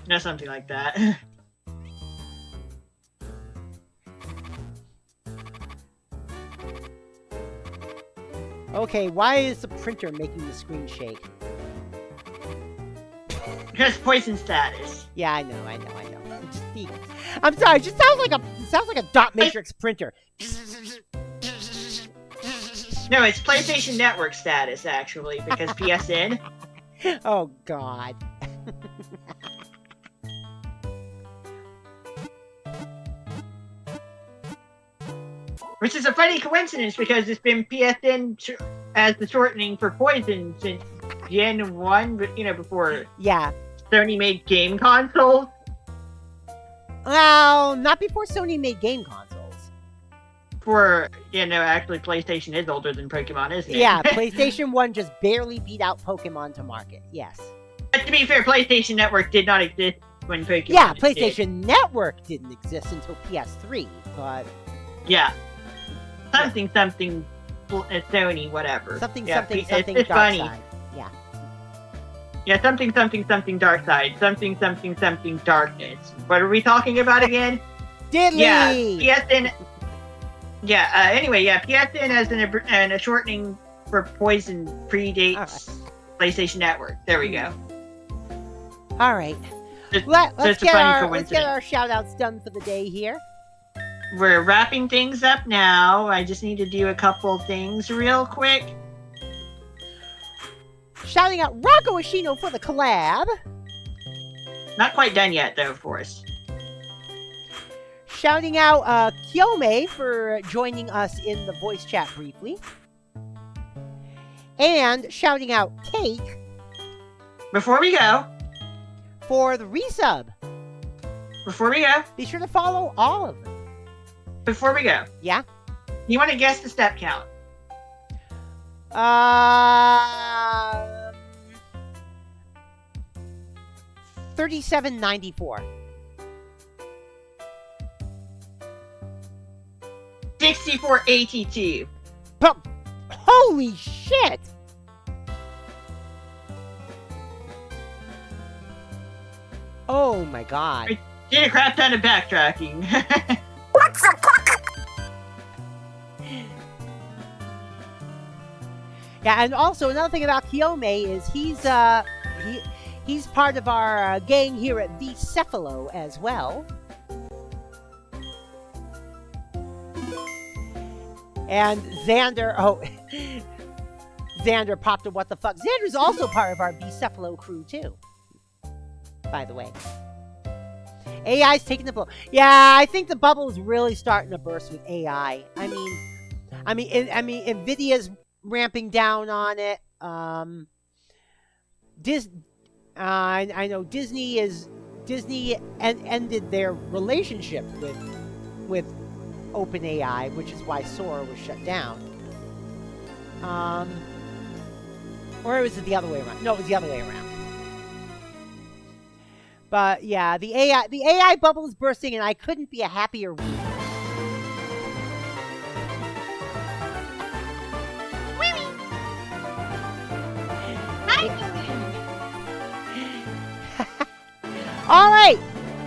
Speaker 2: No, something like that.
Speaker 1: Okay, why is the printer making the screen shake?
Speaker 2: Because poison status.
Speaker 1: Yeah, I know. I'm sorry. It just sounds like a dot matrix printer.
Speaker 2: No, it's PlayStation Network status, actually, because PSN.
Speaker 1: Oh, God.
Speaker 2: Which is a funny coincidence, because it's been PSN as the shortening for Poison since Gen 1, but, before
Speaker 1: Yeah.
Speaker 2: Sony made game consoles.
Speaker 1: Well, not before Sony made game consoles.
Speaker 2: Actually, PlayStation is older than Pokemon, isn't it?
Speaker 1: Yeah, PlayStation 1 just barely beat out Pokemon to market. Yes.
Speaker 2: But to be fair, PlayStation Network did not exist when Pokemon
Speaker 1: Yeah,
Speaker 2: did.
Speaker 1: PlayStation Network didn't exist until PS3, but...
Speaker 2: Yeah. Something, Sony, whatever.
Speaker 1: Something,
Speaker 2: yeah,
Speaker 1: something,
Speaker 2: it's
Speaker 1: something,
Speaker 2: just
Speaker 1: dark
Speaker 2: funny.
Speaker 1: side. Yeah.
Speaker 2: Yeah, something, dark side. Something, darkness. What are we talking about again?
Speaker 1: Diddly!
Speaker 2: Yeah, PSN... Yeah, anyway, PSN as a shortening for Poison predates PlayStation Network. There we go.
Speaker 1: All right. Let's get our shout-outs done for the day here.
Speaker 2: We're wrapping things up now. I just need to do a couple things real quick.
Speaker 1: Shouting out RankoHoshino for the collab.
Speaker 2: Not quite done yet, though, of course.
Speaker 1: Shouting out Kyome for joining us in the voice chat briefly. And shouting out Cake.
Speaker 2: Before we go.
Speaker 1: For the resub.
Speaker 2: Before we go.
Speaker 1: Be sure to follow all of them.
Speaker 2: Before we go.
Speaker 1: Yeah?
Speaker 2: You want to guess the step count?
Speaker 1: 3794.
Speaker 2: 6482.
Speaker 1: But holy shit! Oh my god.
Speaker 2: I did a crap ton of backtracking.
Speaker 3: What the fuck?
Speaker 1: Yeah, and also another thing about Kyome is he's part of our gang here at the Cephalo as well. And Xander, Xander popped a what the fuck. Xander's also part of our Bicephalo crew too, by the way. AI's taking the blow. Yeah, I think the bubble is really starting to burst with AI. I mean, Nvidia's ramping down on it. I know Disney ended their relationship with OpenAI, which is why Sora was shut down. Or was it the other way around? No, it was the other way around. But yeah, the AI bubble is bursting, and I couldn't be a happier reader. All right,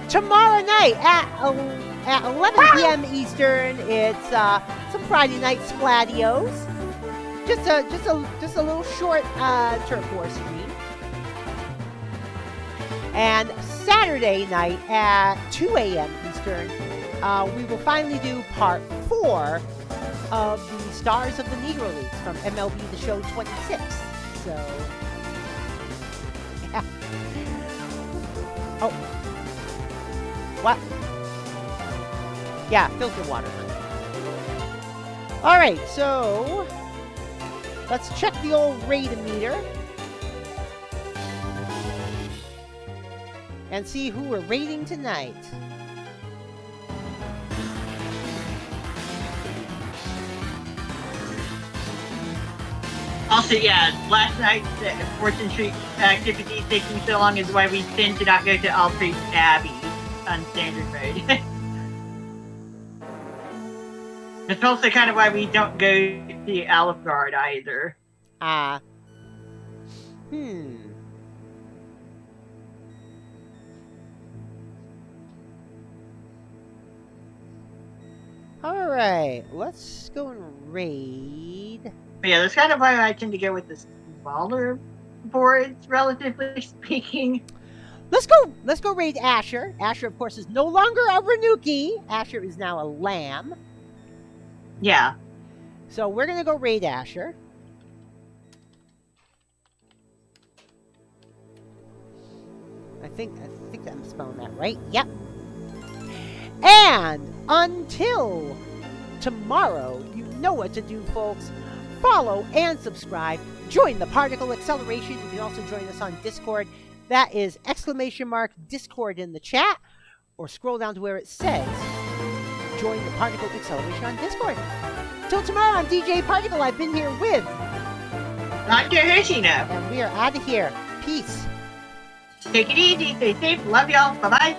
Speaker 1: tomorrow night at 11 p.m. Eastern, it's some Friday night Splatios. Just a little short Turf War stream. And Saturday night at 2 a.m. Eastern, we will finally do part 4 of the Stars of the Negro Leagues from MLB The Show 26. So, yeah. Oh. What? Yeah, filter water. Alright, so let's check the old raid-o-meter and see who we're raiding tonight.
Speaker 2: Also, yeah, last night's Fortune Street activities taking so long is why we tend to not go to Alfred's Abbey on standard mode. It's also kind of why we don't go to Alfgard either.
Speaker 1: Alright, let's go and raid.
Speaker 2: But yeah, that's kind of why I tend to go with the smaller boards, relatively speaking.
Speaker 1: Let's go raid Asher. Asher, of course, is no longer a Renuki. Asher is now a lamb.
Speaker 2: Yeah.
Speaker 1: So we're gonna go raid Asher. I think that I'm spelling that right. Yep. And until tomorrow, you know what to do, folks. Follow and subscribe. Join the Particle Acceleration. You can also join us on Discord. That is !Discord in the chat. Or scroll down to where it says join the Particle Acceleration on Discord. Till tomorrow, I'm DJ Particle. I've been here with
Speaker 2: RankoHoshino.
Speaker 1: And we are out of here. Peace.
Speaker 2: Take it easy. Stay safe. Love y'all. Bye-bye.